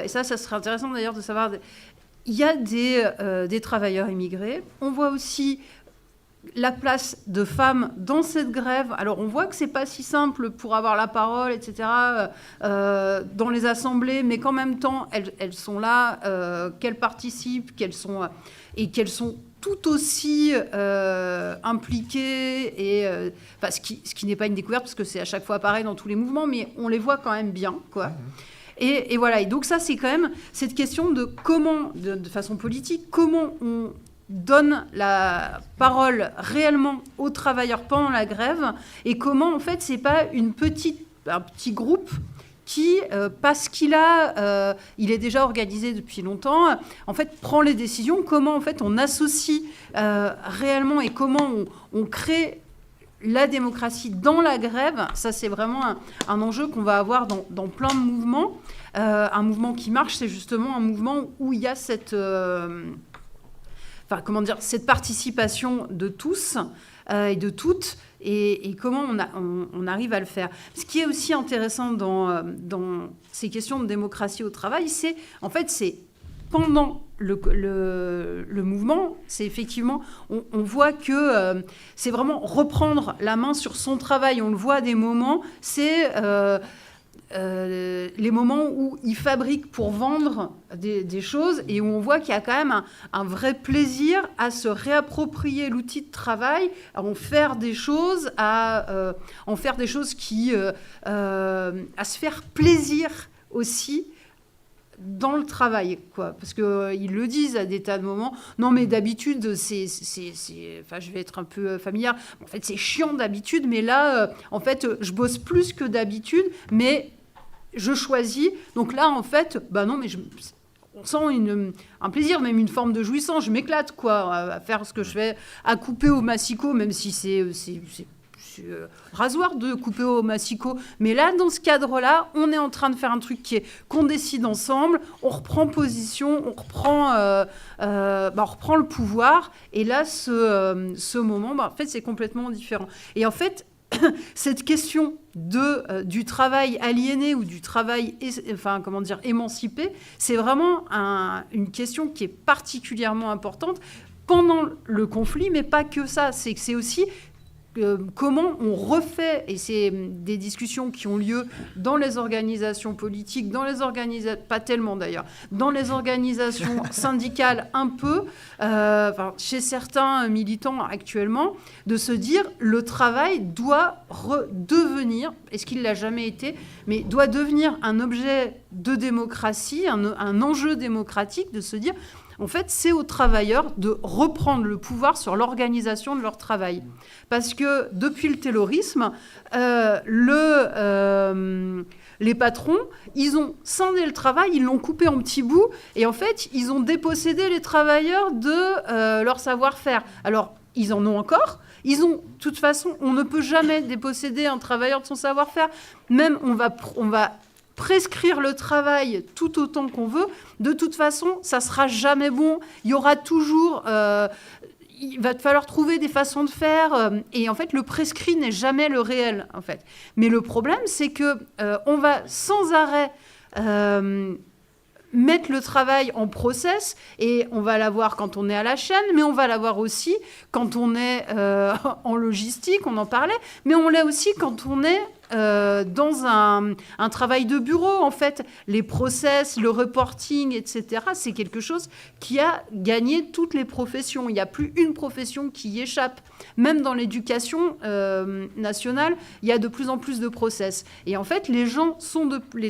S2: et ça serait intéressant d'ailleurs de savoir, il y a des travailleurs immigrés. On voit aussi la place de femmes dans cette grève. Alors, on voit que c'est pas si simple pour avoir la parole, etc., dans les assemblées, mais qu'en même temps, elles sont là, qu'elles participent, qu'elles sont tout aussi impliquées, et ce qui n'est pas une découverte, parce que c'est à chaque fois pareil dans tous les mouvements, mais on les voit quand même bien, quoi. Et voilà. Et donc ça, c'est quand même cette question de comment, de façon politique, comment on donne la parole réellement aux travailleurs pendant la grève, et comment en fait c'est pas un petit groupe qui, parce qu'il il est déjà organisé depuis longtemps, en fait, prend les décisions, comment en fait on associe réellement et comment on crée la démocratie dans la grève. Ça, c'est vraiment un enjeu qu'on va avoir dans plein de mouvements. Un mouvement qui marche, c'est justement un mouvement où il y a cette participation de tous et de toutes, et comment on arrive à le faire. Ce qui est aussi intéressant dans ces questions de démocratie au travail, c'est pendant le mouvement, c'est effectivement, on voit que c'est vraiment reprendre la main sur son travail. On le voit à des moments, c'est les moments où ils fabriquent pour vendre des choses et où on voit qu'il y a quand même un vrai plaisir à se réapproprier l'outil de travail, à en faire des choses, à se faire plaisir aussi dans le travail, quoi. Parce qu'ils le disent à des tas de moments. Non, mais d'habitude, je vais être un peu familière. En fait, c'est chiant d'habitude, mais là, je bosse plus que d'habitude, mais je choisis. Donc là, en fait, non, mais on sent un plaisir, même une forme de jouissance. Je m'éclate, quoi, à faire ce que je fais, à couper au massicot, même si c'est rasoir de couper au massicot. Mais là, dans ce cadre-là, on est en train de faire un truc qu'on décide ensemble, on reprend position, on reprend le pouvoir. Et là, ce moment, en fait, c'est complètement différent. Et en fait, cette question du travail aliéné ou du travail émancipé, c'est vraiment une question qui est particulièrement importante pendant le conflit, mais pas que ça. C'est aussi comment on refait, et c'est des discussions qui ont lieu dans les organisations politiques, pas tellement d'ailleurs, dans les organisations syndicales un peu, chez certains militants actuellement, de se dire le travail doit redevenir, est-ce qu'il ne l'a jamais été, mais doit devenir un objet de démocratie, un enjeu démocratique, de se dire en fait, c'est aux travailleurs de reprendre le pouvoir sur l'organisation de leur travail. Parce que depuis le taylorisme, les patrons, ils ont scindé le travail, ils l'ont coupé en petits bouts, et en fait, ils ont dépossédé les travailleurs de leur savoir-faire. Alors, ils en ont encore. De toute façon, on ne peut jamais déposséder un travailleur de son savoir-faire. Même, on va prescrire le travail tout autant qu'on veut, de toute façon, ça sera jamais bon. Il y aura toujours... il va falloir trouver des façons de faire. Et en fait, le prescrit n'est jamais le réel, en fait. Mais le problème, c'est que on va sans arrêt mettre le travail en process, et on va l'avoir quand on est à la chaîne, mais on va l'avoir aussi quand on est en logistique, on en parlait, mais on l'a aussi quand on est dans un travail de bureau, en fait. Les process, le reporting, etc., c'est quelque chose qui a gagné toutes les professions. Il n'y a plus une profession qui y échappe. Même dans l'éducation nationale, il y a de plus en plus de process. Et en fait, les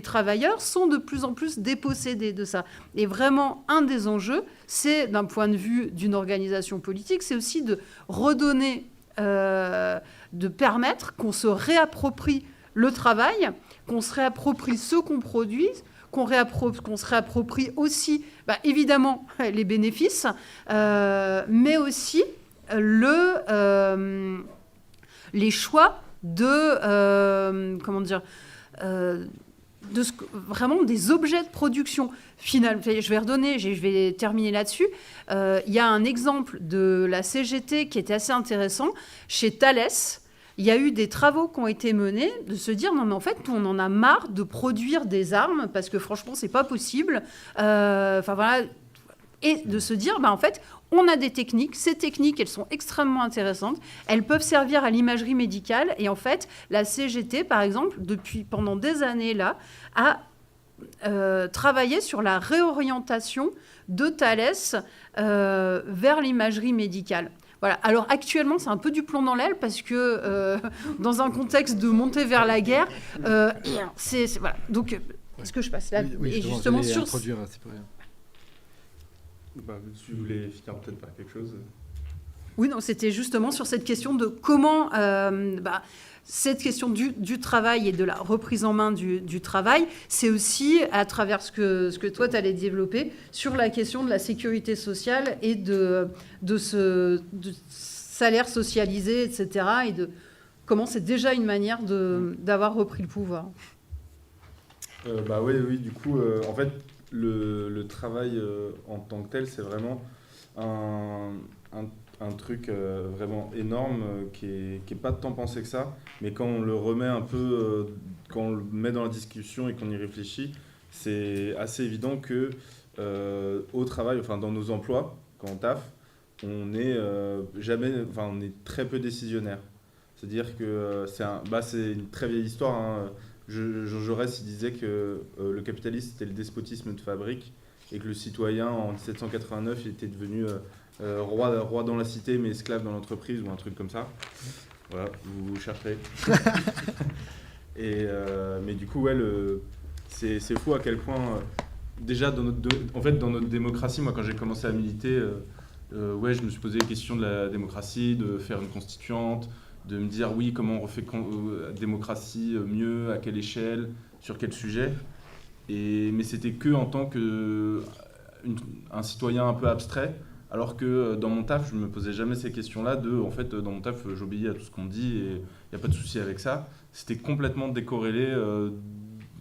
S2: travailleurs sont de plus en plus dépossédés de ça. Et vraiment, un des enjeux, c'est, d'un point de vue d'une organisation politique, c'est aussi de redonner... de permettre qu'on se réapproprie le travail, qu'on se réapproprie ce qu'on produit, qu'on se réapproprie aussi, évidemment, les bénéfices, mais aussi les choix vraiment des objets de production. Je vais terminer là-dessus. Il y a un exemple de la CGT qui était assez intéressant. Chez Thales, il y a eu des travaux qui ont été menés de se dire non mais en fait on en a marre de produire des armes parce que franchement c'est pas possible. Et de se dire en fait on a des techniques, ces techniques elles sont extrêmement intéressantes, elles peuvent servir à l'imagerie médicale, et en fait la CGT par exemple pendant des années là a travaillé sur la réorientation de Thales vers l'imagerie médicale. Voilà. Alors actuellement, c'est un peu du plomb dans l'aile parce que dans un contexte de montée vers la guerre, voilà. Donc, est-ce que je passe là
S1: oui,
S2: et justement sur
S1: introduire, c'est pas rien.
S3: Si vous voulez finir peut-être par quelque chose.
S2: Oui, non, c'était justement sur cette question de comment cette question du travail et de la reprise en main du travail, c'est aussi à travers ce que toi, tu allais développer sur la question de la sécurité sociale et de salaire socialisé, etc. Et de comment c'est déjà une manière d'avoir repris le pouvoir.
S3: Oui, du coup, en fait, le travail en tant que tel, c'est vraiment un truc vraiment énorme qui est pas tant pensé que ça, mais quand on le remet un peu, quand on le met dans la discussion et qu'on y réfléchit, c'est assez évident que au travail, enfin dans nos emplois, quand on taffe, on est on est très peu décisionnaire. C'est-à-dire que c'est une très vieille histoire, hein. Jaurès, il disait que le capitalisme c'était le despotisme de fabrique et que le citoyen en 1789 il était devenu roi dans la cité mais esclave dans l'entreprise ou un truc comme ça. Voilà, vous chercherez. Mais du coup, c'est fou à quel point, déjà dans notre démocratie, moi quand j'ai commencé à militer, je me suis posé les questions de la démocratie, de faire une constituante, de me dire oui, comment on refait démocratie mieux, à quelle échelle, sur quel sujet. Mais c'était que en tant qu'un citoyen un peu abstrait, alors que dans mon taf, je me posais jamais ces questions-là dans mon taf, j'obéis à tout ce qu'on me dit et il n'y a pas de souci avec ça. C'était complètement décorrélé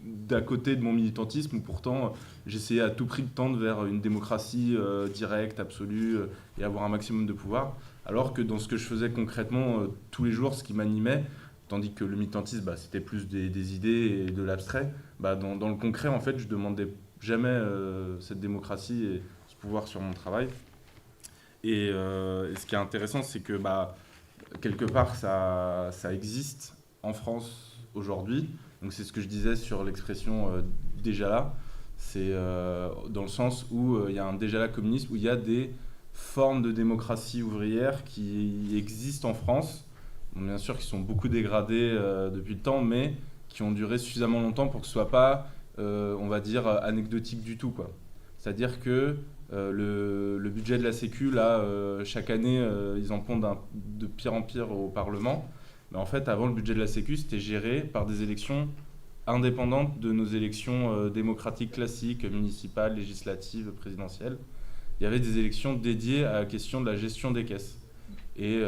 S3: d'à côté de mon militantisme où pourtant j'essayais à tout prix de tendre vers une démocratie directe, absolue et avoir un maximum de pouvoir. Alors que dans ce que je faisais concrètement tous les jours, ce qui m'animait, tandis que le militantisme, c'était plus des idées et de l'abstrait, dans le concret, en fait, je demandais jamais cette démocratie et ce pouvoir sur mon travail. Et ce qui est intéressant, c'est que quelque part, ça existe en France aujourd'hui. Donc c'est ce que je disais sur l'expression déjà là. C'est dans le sens où il y a un déjà là communiste, où il y a des formes de démocratie ouvrière qui existent en France. Bon, bien sûr, qui sont beaucoup dégradées depuis le temps, mais qui ont duré suffisamment longtemps pour que ce soit pas, on va dire, anecdotique du tout, quoi. C'est-à-dire que le budget de la Sécu, là, chaque année, ils en pondent de pire en pire au Parlement. Mais en fait, avant, le budget de la Sécu, c'était géré par des élections indépendantes de nos élections démocratiques classiques, municipales, législatives, présidentielles. Il y avait des élections dédiées à la question de la gestion des caisses. Et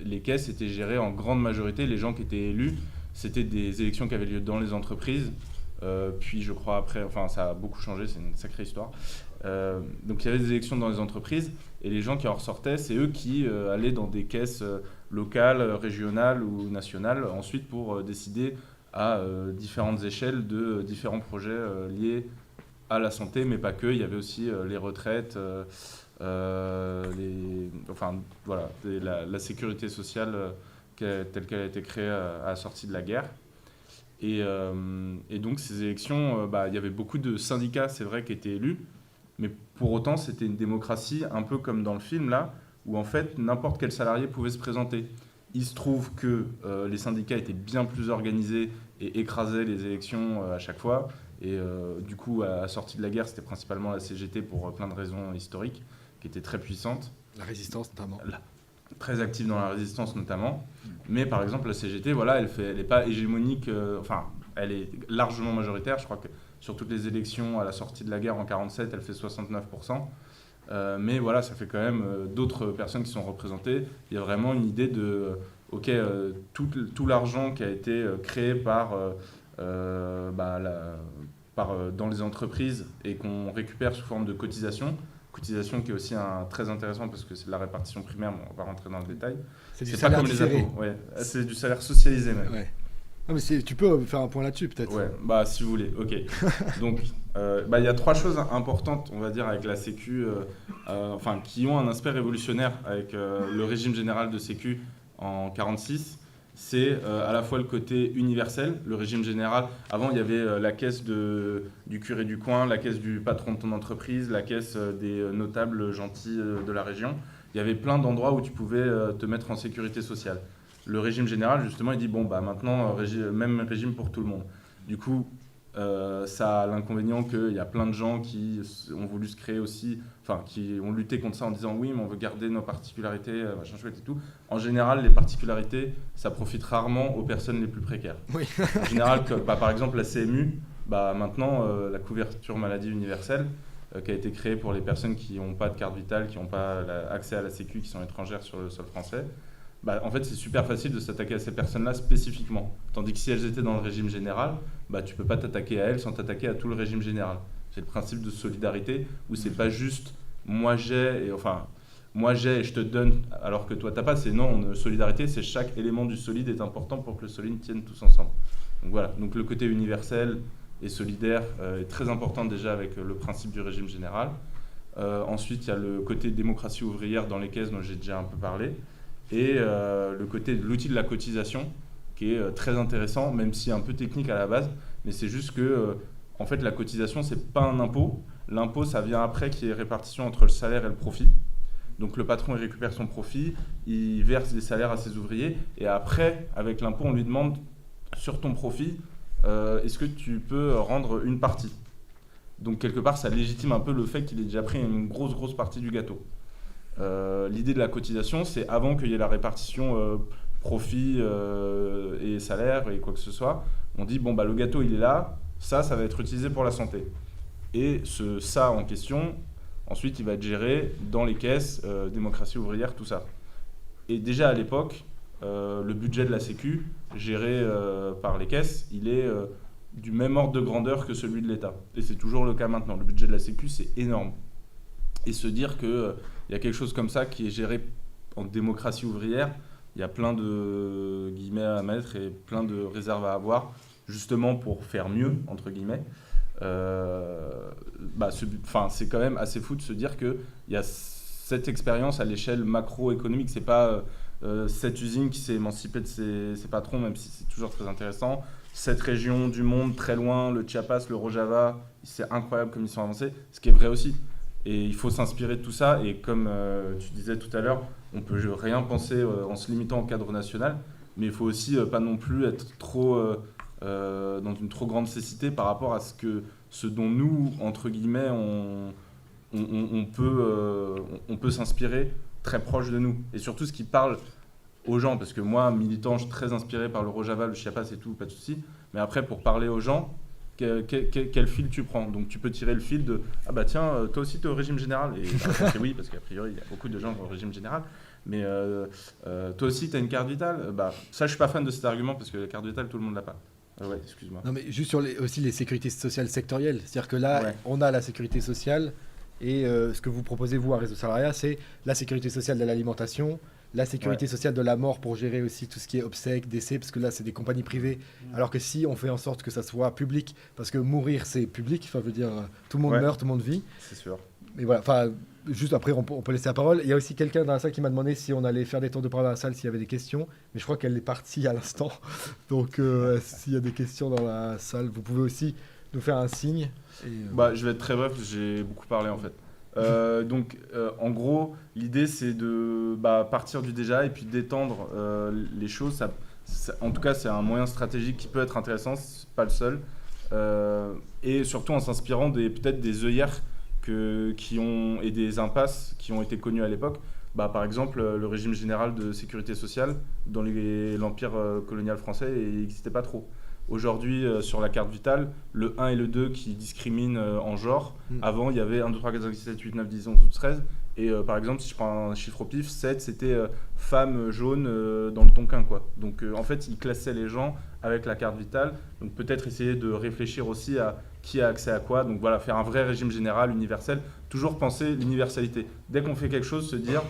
S3: les caisses étaient gérées en grande majorité, les gens qui étaient élus, c'était des élections qui avaient lieu dans les entreprises. Puis je crois après, enfin ça a beaucoup changé, c'est une sacrée histoire. Donc il y avait des élections dans les entreprises et les gens qui en ressortaient, c'est eux qui allaient dans des caisses locales, régionales ou nationales, ensuite pour décider à différentes échelles de différents projets liés à la santé, mais pas que. Il y avait aussi les retraites, la sécurité sociale telle qu'elle a été créée à la sortie de la guerre. Et donc ces élections, il y avait beaucoup de syndicats, c'est vrai, qui étaient élus, mais pour autant c'était une démocratie un peu comme dans le film là, où en fait n'importe quel salarié pouvait se présenter. Il se trouve que les syndicats étaient bien plus organisés et écrasaient les élections à chaque fois. Et du coup, à la sortie de la guerre, c'était principalement la CGT pour plein de raisons historiques, qui était très puissante.
S1: La résistance notamment.
S3: Très active dans la résistance notamment. Mais par exemple, la CGT, voilà, elle n'est pas hégémonique, elle est largement majoritaire. Je crois que sur toutes les élections à la sortie de la guerre en 1947, elle fait 69%. Mais voilà, ça fait quand même d'autres personnes qui sont représentées. Il y a vraiment une idée de, tout l'argent qui a été créé dans les entreprises et qu'on récupère sous forme de cotisation qui est aussi très intéressant parce que c'est de la répartition primaire, mais on va rentrer dans le détail.
S1: C'est
S3: pas comme les impôts. Ouais. C'est du salaire socialisé même.
S1: Ouais. Non, mais tu peux faire un point là-dessus peut-être.
S3: Ouais, si vous voulez, ok. Donc il y a 3 choses importantes, on va dire, avec la Sécu, qui ont un aspect révolutionnaire avec le régime général de Sécu en 1946. C'est à la fois le côté universel, le régime général. Avant, il y avait la caisse du curé du coin, la caisse du patron de ton entreprise, la caisse des notables gentils de la région. Il y avait plein d'endroits où tu pouvais te mettre en sécurité sociale. Le régime général, justement, il dit, maintenant, même régime pour tout le monde. Du coup, Ça a l'inconvénient qu'il y a plein de gens qui ont voulu se créer aussi, qui ont lutté contre ça en disant oui, mais on veut garder nos particularités, machin chouette et tout. En général, les particularités, ça profite rarement aux personnes les plus précaires. Oui. En général, par exemple, la CMU, maintenant, la couverture maladie universelle, qui a été créée pour les personnes qui n'ont pas de carte vitale, qui n'ont pas accès à la Sécu, qui sont étrangères sur le sol français. En fait, c'est super facile de s'attaquer à ces personnes-là spécifiquement. Tandis que si elles étaient dans le régime général, tu ne peux pas t'attaquer à elles sans t'attaquer à tout le régime général. C'est le principe de solidarité où c'est pas juste moi j'ai et je te donne alors que toi t'as pas. C'est non, solidarité, c'est chaque élément du solide est important pour que le solide tienne tous ensemble. Donc voilà, donc le côté universel et solidaire est très important déjà avec le principe du régime général. Ensuite, il y a le côté démocratie ouvrière dans les caisses dont j'ai déjà un peu parlé. Et le côté de l'outil de la cotisation qui est très intéressant, même si un peu technique à la base, mais c'est juste que en fait la cotisation c'est pas un impôt. L'impôt ça vient après qu'il y ait répartition entre le salaire et le profit. Donc le patron il récupère son profit, il verse des salaires à ses ouvriers et après avec l'impôt on lui demande sur ton profit est-ce que tu peux rendre une partie. Donc quelque part ça légitime un peu le fait qu'il ait déjà pris une grosse partie du gâteau. L'idée de la cotisation, c'est avant qu'il y ait la répartition profit et salaire et quoi que ce soit, on dit le gâteau il est là, ça va être utilisé pour la santé. Et ça en question, ensuite il va être géré dans les caisses, démocratie ouvrière, tout ça. Et déjà à l'époque, le budget de la Sécu, géré par les caisses, il est du même ordre de grandeur que celui de l'État. Et c'est toujours le cas maintenant. Le budget de la Sécu, c'est énorme. Et se dire qu'il y a quelque chose comme ça qui est géré en démocratie ouvrière, il y a plein de guillemets à mettre et plein de réserves à avoir, justement pour faire mieux, entre guillemets. C'est quand même assez fou de se dire qu'il y a cette expérience à l'échelle macroéconomique. C'est pas cette usine qui s'est émancipée de ses patrons, même si c'est toujours très intéressant. Cette région du monde très loin, le Chiapas, le Rojava, c'est incroyable comme ils sont avancés, ce qui est vrai aussi. Et il faut s'inspirer de tout ça. Et comme tu disais tout à l'heure, on ne peut rien penser en se limitant au cadre national, mais il faut aussi pas non plus être trop dans une trop grande cécité par rapport à ce dont nous, entre guillemets, on peut s'inspirer très proche de nous. Et surtout ce qui parle aux gens, parce que moi, militant, je suis très inspiré par le Rojava, le Chiapas et tout, pas de souci. Mais après, pour parler aux gens, quel fil tu prends? Donc tu peux tirer le fil de « Ah bah tiens, toi aussi tu es au régime général ». Et c'est oui, parce qu'a priori, il y a beaucoup de gens au régime général. Mais toi aussi tu as une carte vitale. Ça, je suis pas fan de cet argument, parce que la carte vitale, tout le monde l'a pas. Ouais, excuse-moi.
S6: Non, mais juste sur aussi les sécurités sociales sectorielles. C'est-à-dire que là, on a la sécurité sociale et ce que vous proposez, vous, à Réseau Salariat, c'est la sécurité sociale de l'alimentation, la sécurité sociale de la mort pour gérer aussi tout ce qui est obsèques, décès, parce que là, c'est des compagnies privées. Alors que si on fait en sorte que ça soit public, parce que mourir, c'est public, enfin, je veux dire, tout le monde meurt, tout le monde vit.
S3: C'est sûr.
S6: Mais voilà, enfin, juste après, on peut laisser la parole. Il y a aussi quelqu'un dans la salle qui m'a demandé si on allait faire des tours de parole dans la salle, s'il y avait des questions. Mais je crois qu'elle est partie à l'instant. Donc, s'il y a des questions dans la salle, vous pouvez aussi nous faire un signe. Et,
S3: je vais être très bref, j'ai beaucoup parlé en fait. En gros, l'idée c'est de partir du déjà et puis d'étendre les choses. En tout cas, c'est un moyen stratégique qui peut être intéressant, c'est pas le seul. Et surtout en s'inspirant peut-être des œillères et des impasses qui ont été connues à l'époque. Par exemple, le régime général de sécurité sociale dans l'empire colonial français, il n'existait pas trop. Aujourd'hui, sur la carte vitale, le 1 et le 2 qui discriminent en genre. Avant, il y avait 1, 2, 3, 4, 5, 6, 7, 8, 9, 10, 11, 12, 13. Et par exemple, si je prends un chiffre au pif, 7, c'était femme jaune dans le Tonkin, quoi. Donc en fait, ils classaient les gens avec la carte vitale. Donc peut-être essayer de réfléchir aussi à qui a accès à quoi. Donc voilà, faire un vrai régime général, universel. Toujours penser l'universalité. Dès qu'on fait quelque chose, se dire...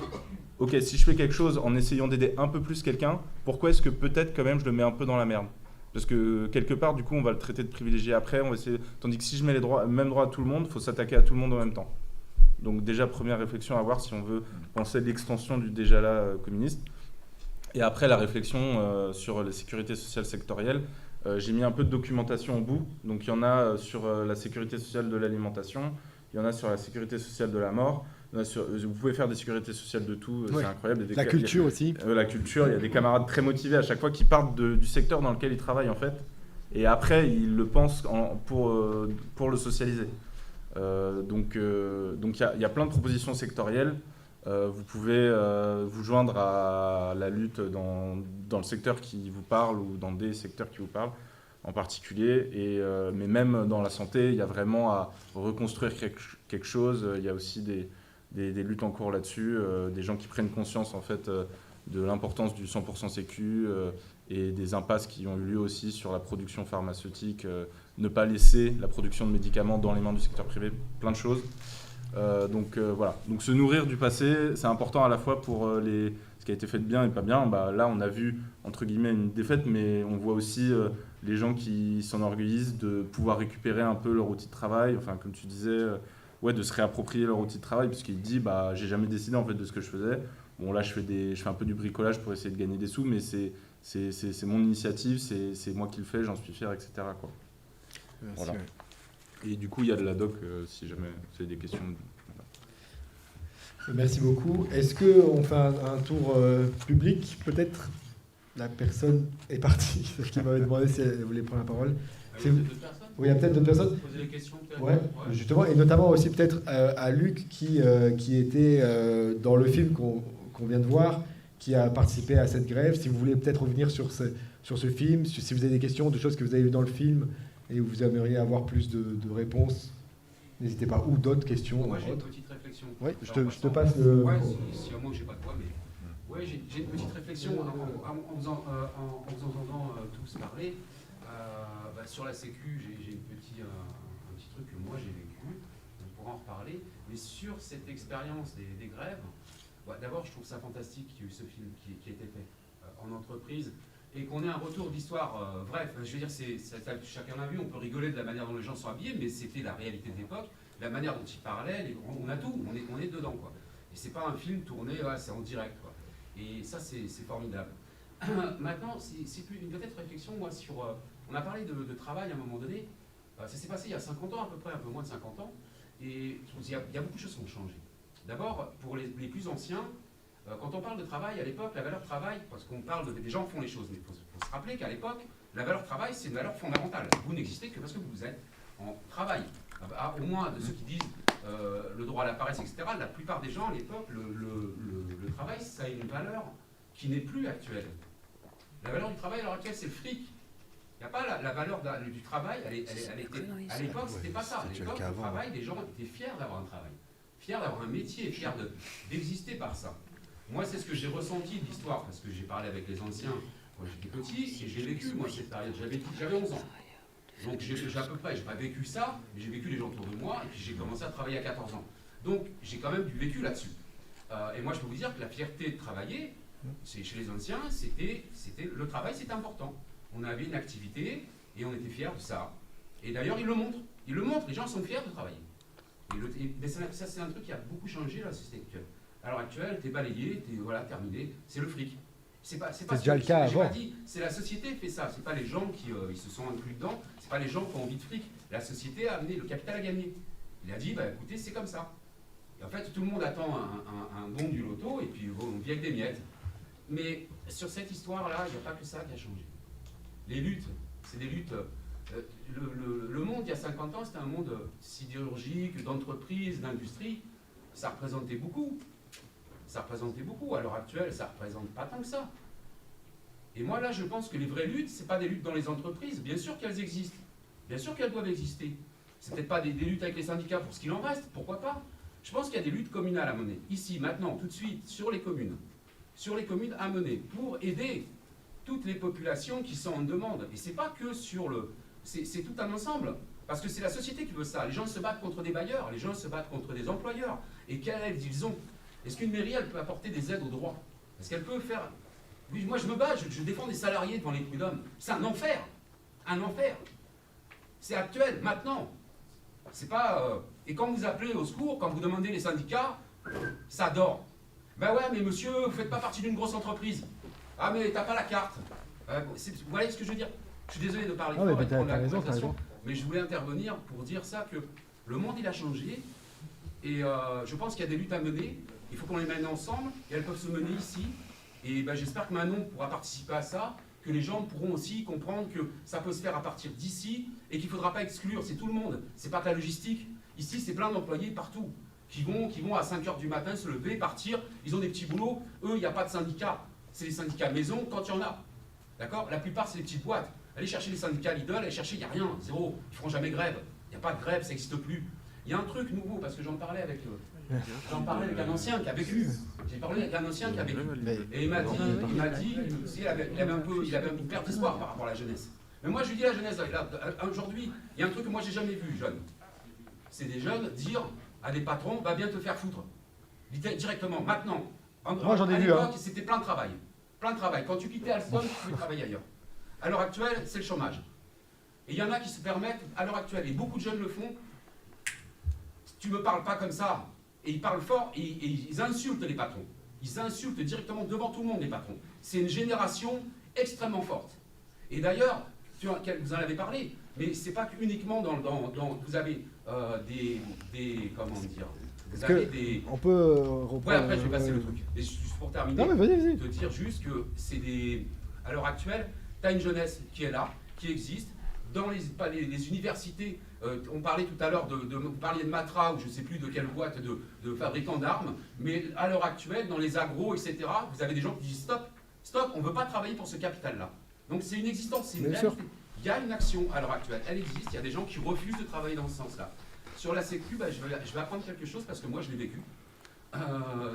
S3: Ok, si je fais quelque chose en essayant d'aider un peu plus quelqu'un, pourquoi est-ce que peut-être quand même je le mets un peu dans la merde? Parce que quelque part, du coup, on va le traiter de privilégié après. On va essayer... Tandis que si je mets les mêmes droits à tout le monde, il faut s'attaquer à tout le monde en même temps. Donc déjà, première réflexion à avoir si on veut penser l'extension du déjà là communiste. Et après, la réflexion sur la sécurité sociale sectorielle. J'ai mis un peu de documentation au bout. Donc il y en a sur la sécurité sociale de l'alimentation, il y en a sur la sécurité sociale de la mort. Vous pouvez faire des sécurités sociales de tout, c'est incroyable.
S6: La culture aussi.
S3: La culture, il y a des camarades très motivés à chaque fois qui partent du secteur dans lequel ils travaillent en fait. et après ils le pensent pour le socialiser. Donc il y a plein de propositions sectorielles. Vous pouvez vous joindre à la lutte dans le secteur qui vous parle ou dans des secteurs qui vous parlent en particulier. Mais même dans la santé, il y a vraiment à reconstruire quelque chose. Il y a aussi des luttes en cours là-dessus, des gens qui prennent conscience en fait de l'importance du 100% sécu et des impasses qui ont eu lieu aussi sur la production pharmaceutique, ne pas laisser la production de médicaments dans les mains du secteur privé, plein de choses. Voilà. Donc se nourrir du passé, c'est important à la fois pour ce qui a été fait de bien et pas bien. Là, on a vu, entre guillemets, une défaite, mais on voit aussi les gens qui s'enorgueillissent de pouvoir récupérer un peu leur outil de travail, enfin, comme tu disais, de se réapproprier leur outil de travail, puisqu'il dit, j'ai jamais décidé en fait de ce que je faisais. Bon, là, je fais un peu du bricolage pour essayer de gagner des sous, mais c'est mon initiative, c'est moi qui le fais, j'en suis fier, etc. Quoi.
S6: Merci,
S3: voilà.
S6: Ouais.
S3: Et du coup, il y a de la doc, si jamais vous avez des questions. Voilà.
S1: Merci beaucoup. Est-ce qu'on fait un tour public, peut-être? La personne est partie, ce qui m'avait demandé si elle voulait prendre la parole.
S7: Il y a peut-être d'autres personnes.
S1: Oui, il y a peut-être d'autres personnes.
S7: Poser les questions peut-être.
S1: Ouais, justement, et notamment aussi peut-être à Luc qui était dans le film qu'on vient de voir, qui a participé à cette grève. Si vous voulez peut-être revenir sur ce film, si vous avez des questions, de choses que vous avez vues dans le film et où vous aimeriez avoir plus de réponses, n'hésitez pas. Ou d'autres questions.
S7: Moi, j'ai une petite réflexion.
S1: Oui, je te passe le...
S7: Ouais, si au moins j'ai pas de voix, mais... Ouais, j'ai une petite réflexion en vous entendant tous parler. Sur la Sécu, j'ai un petit truc que moi j'ai vécu, on pourra en reparler, mais sur cette expérience des grèves, d'abord je trouve ça fantastique qu'il y ait eu ce film qui a été fait en entreprise et qu'on ait un retour d'histoire bref, je veux dire, chacun l'a vu, on peut rigoler de la manière dont les gens sont habillés, mais c'était la réalité de l'époque, la manière dont ils parlaient, on a tout, on est dedans, quoi. Et c'est pas un film tourné, c'est en direct, quoi. Et ça c'est formidable. Maintenant, c'est plus une peut-être réflexion, moi, sur... on a parlé de travail à un moment donné. Ça s'est passé il y a 50 ans, à peu près, un peu moins de 50 ans. Et il y a beaucoup de choses qui ont changé. D'abord, pour les plus anciens, quand on parle de travail, à l'époque, la valeur travail, parce qu'on parle des gens font les choses, mais il faut se rappeler qu'à l'époque, la valeur travail, c'est une valeur fondamentale. Vous n'existez que parce que vous êtes en travail. Au moins de ceux qui disent le droit à la paresse, etc., la plupart des gens, à l'époque, le travail, ça a une valeur qui n'est plus actuelle. La valeur du travail à l'heure actuelle, c'est le fric. Il n'y a pas la valeur du travail, à l'époque, c'était pas ça. À l'époque, le travail, les gens étaient fiers d'avoir un travail, fiers d'avoir un métier, fiers d'exister par ça. Moi, c'est ce que j'ai ressenti de l'histoire, parce que j'ai parlé avec les anciens quand j'étais petit, et j'ai vécu, moi, cette période. J'avais 11 ans. Donc, j'ai à peu près, j'ai pas vécu ça, mais j'ai vécu les gens autour de moi, et puis j'ai commencé à travailler à 14 ans. Donc, j'ai quand même du vécu là-dessus. Et moi, je peux vous dire que la fierté de travailler, chez les anciens, le travail, c'était important. On avait une activité et on était fiers de ça. Et d'ailleurs, ils le montrent. Ils le montrent, les gens sont fiers de travailler. Mais ça, c'est un truc qui a beaucoup changé la société actuelle. À l'heure actuelle, t'es balayé, terminé, c'est le fric. C'est
S1: déjà le cas avant.
S7: C'est la société qui fait ça, c'est pas les gens qui ils se sont inclus dedans, c'est pas les gens qui ont envie de fric. La société a amené, le capital a gagné. Il a dit, écoutez, c'est comme ça. Et en fait, tout le monde attend un bon du loto et puis on vit avec des miettes. Mais sur cette histoire-là, il n'y a pas que ça qui a changé. Les luttes, c'est des luttes... le monde, il y a 50 ans, c'était un monde sidérurgique, d'entreprise, d'industrie. Ça représentait beaucoup. Ça représentait beaucoup. À l'heure actuelle, ça ne représente pas tant que ça. Et moi, là, je pense que les vraies luttes, ce n'est pas des luttes dans les entreprises. Bien sûr qu'elles existent. Bien sûr qu'elles doivent exister. C'est peut-être pas des luttes avec les syndicats pour ce qu'il en reste. Pourquoi pas? Je pense qu'il y a des luttes communales à mener. Ici, maintenant, tout de suite, sur les communes à mener pour aider toutes les populations qui sont en demande. Et c'est pas que sur c'est tout un ensemble. Parce que c'est la société qui veut ça. Les gens se battent contre des bailleurs, les gens se battent contre des employeurs. Et quelle aide ils ont? Est-ce qu'une mairie, elle peut apporter des aides aux droits? Est-ce qu'elle peut faire... Oui, moi je me bats, je défends des salariés devant les prud'hommes. C'est un enfer. Un enfer. C'est actuel, maintenant. C'est pas... Et quand vous appelez au secours, quand vous demandez les syndicats, ça dort. Ben ouais, mais monsieur, vous faites pas partie d'une grosse entreprise. Ah, mais t'as pas la carte. Vous voyez ce que je veux dire? Je suis désolé de parler fort et de prendre la conversation, mais je voulais intervenir pour dire ça, que le monde, il a changé. Et je pense qu'il y a des luttes à mener. Il faut qu'on les mène ensemble. Et elles peuvent se mener ici. Et j'espère que Manon pourra participer à ça. que les gens pourront aussi comprendre que ça peut se faire à partir d'ici et qu'il ne faudra pas exclure, c'est tout le monde, c'est pas que la logistique. Ici, c'est plein d'employés partout qui vont à 5h du matin se lever, partir, ils ont des petits boulots, eux, il n'y a pas de syndicat. C'est les syndicats maison quand il y en a. D'accord? La plupart, c'est les petites boîtes. Allez chercher les syndicats Lidl, allez chercher, il n'y a rien, zéro. Ils ne feront jamais grève. Il n'y a pas de grève, ça n'existe plus. Il y a un truc nouveau, parce que j'en parlais avec un ancien qui a vécu. J'ai parlé avec un ancien qui a vécu. Et il m'a dit, il avait un peu une perte d'espoir par rapport à la jeunesse. Mais moi, je lui dis à la jeunesse, aujourd'hui, il y a un truc que moi, j'ai jamais vu, jeune. C'est des jeunes dire à des patrons, va bien te faire foutre. Directement, maintenant.
S1: Moi, j'en ai vu, hein.
S7: C'était plein de travail. Plein de travail. Quand tu quittais Alstom, tu pouvais travailler ailleurs. À l'heure actuelle, c'est le chômage. Et il y en a qui se permettent, à l'heure actuelle, et beaucoup de jeunes le font, tu me parles pas comme ça. Et ils parlent fort et ils insultent les patrons. Ils insultent directement devant tout le monde les patrons. C'est une génération extrêmement forte. Et d'ailleurs, vous en avez parlé, mais c'est pas uniquement dans vous avez comment dire, vous avez des...
S6: On peut reprendre...
S7: Ouais, après je vais passer le truc. Et juste pour terminer,
S6: non, mais vas-y.
S7: te dire juste que c'est des... À l'heure actuelle, tu as une jeunesse qui est là, qui existe. Dans les universités, on parlait tout à l'heure vous parliez de Matra ou je ne sais plus de quelle boîte de fabricants d'armes, mais à l'heure actuelle, dans les agros, etc., vous avez des gens qui disent stop, on ne veut pas travailler pour ce capital-là. Donc c'est une existence, c'est une réalité. Il y a une action à l'heure actuelle, elle existe, il y a des gens qui refusent de travailler dans ce sens-là. Sur la Sécu, je vais apprendre quelque chose parce que moi je l'ai vécu.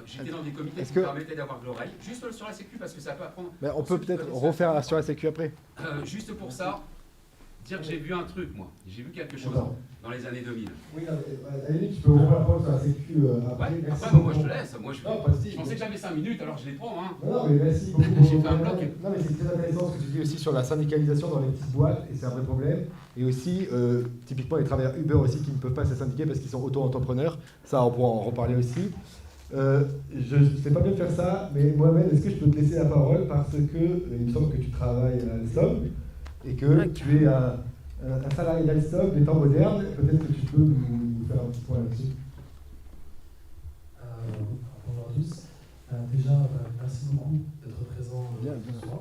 S7: J'étais dans des comités qui me permettaient d'avoir de l'oreille. Juste sur la Sécu parce que ça peut apprendre...
S6: Mais on peut peut-être refaire sur la Sécu après.
S7: Juste pour ça, dire que j'ai vu un truc, moi. J'ai vu quelque chose dans les années 2000.
S1: Oui, à la limite, tu peux refaire la parole sur la Sécu après.
S7: Ouais, après, moi je te laisse. Moi, je pensais que j'avais 5 minutes, alors je les prends. Hein.
S1: Non, mais merci beaucoup.
S7: J'ai fait un bloc.
S1: Non, mais c'est très intéressant ce que tu dis aussi sur la syndicalisation dans les petites boîtes, et c'est un vrai problème. Et aussi, typiquement, les travailleurs Uber aussi qui ne peuvent pas se syndiquer parce qu'ils sont auto-entrepreneurs. Ça, on pourra en reparler aussi. Je ne sais pas bien faire ça, mais Mohamed, est-ce que je peux te laisser la parole parce que il me semble que tu travailles à Alstom et que tu es un salarié d'Alstom des temps modernes. Peut-être que tu peux nous faire un petit point là-dessus.
S8: Bonjour à tous. Déjà, merci beaucoup d'être présent ce soir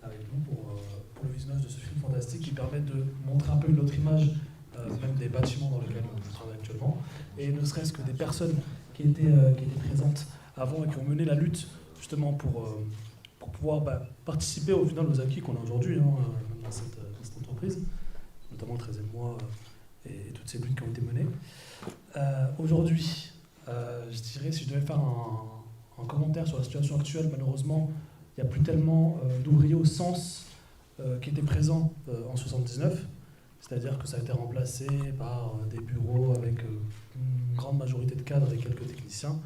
S8: avec nous pour le visionnage de ce film fantastique qui permet de montrer un peu une autre image même des bâtiments dans lesquels on travaille actuellement, et ne serait-ce que des personnes qui étaient présentes avant et qui ont mené la lutte justement pour pouvoir participer au final aux acquis qu'on a aujourd'hui dans cette entreprise, notamment le 13e mois et toutes ces luttes qui ont été menées. Aujourd'hui, je dirais, si je devais faire un commentaire sur la situation actuelle, malheureusement, il n'y a plus tellement d'ouvriers au sens qui étaient présents en 79. C'est-à-dire que ça a été remplacé par des bureaux avec une grande majorité de cadres et quelques techniciens.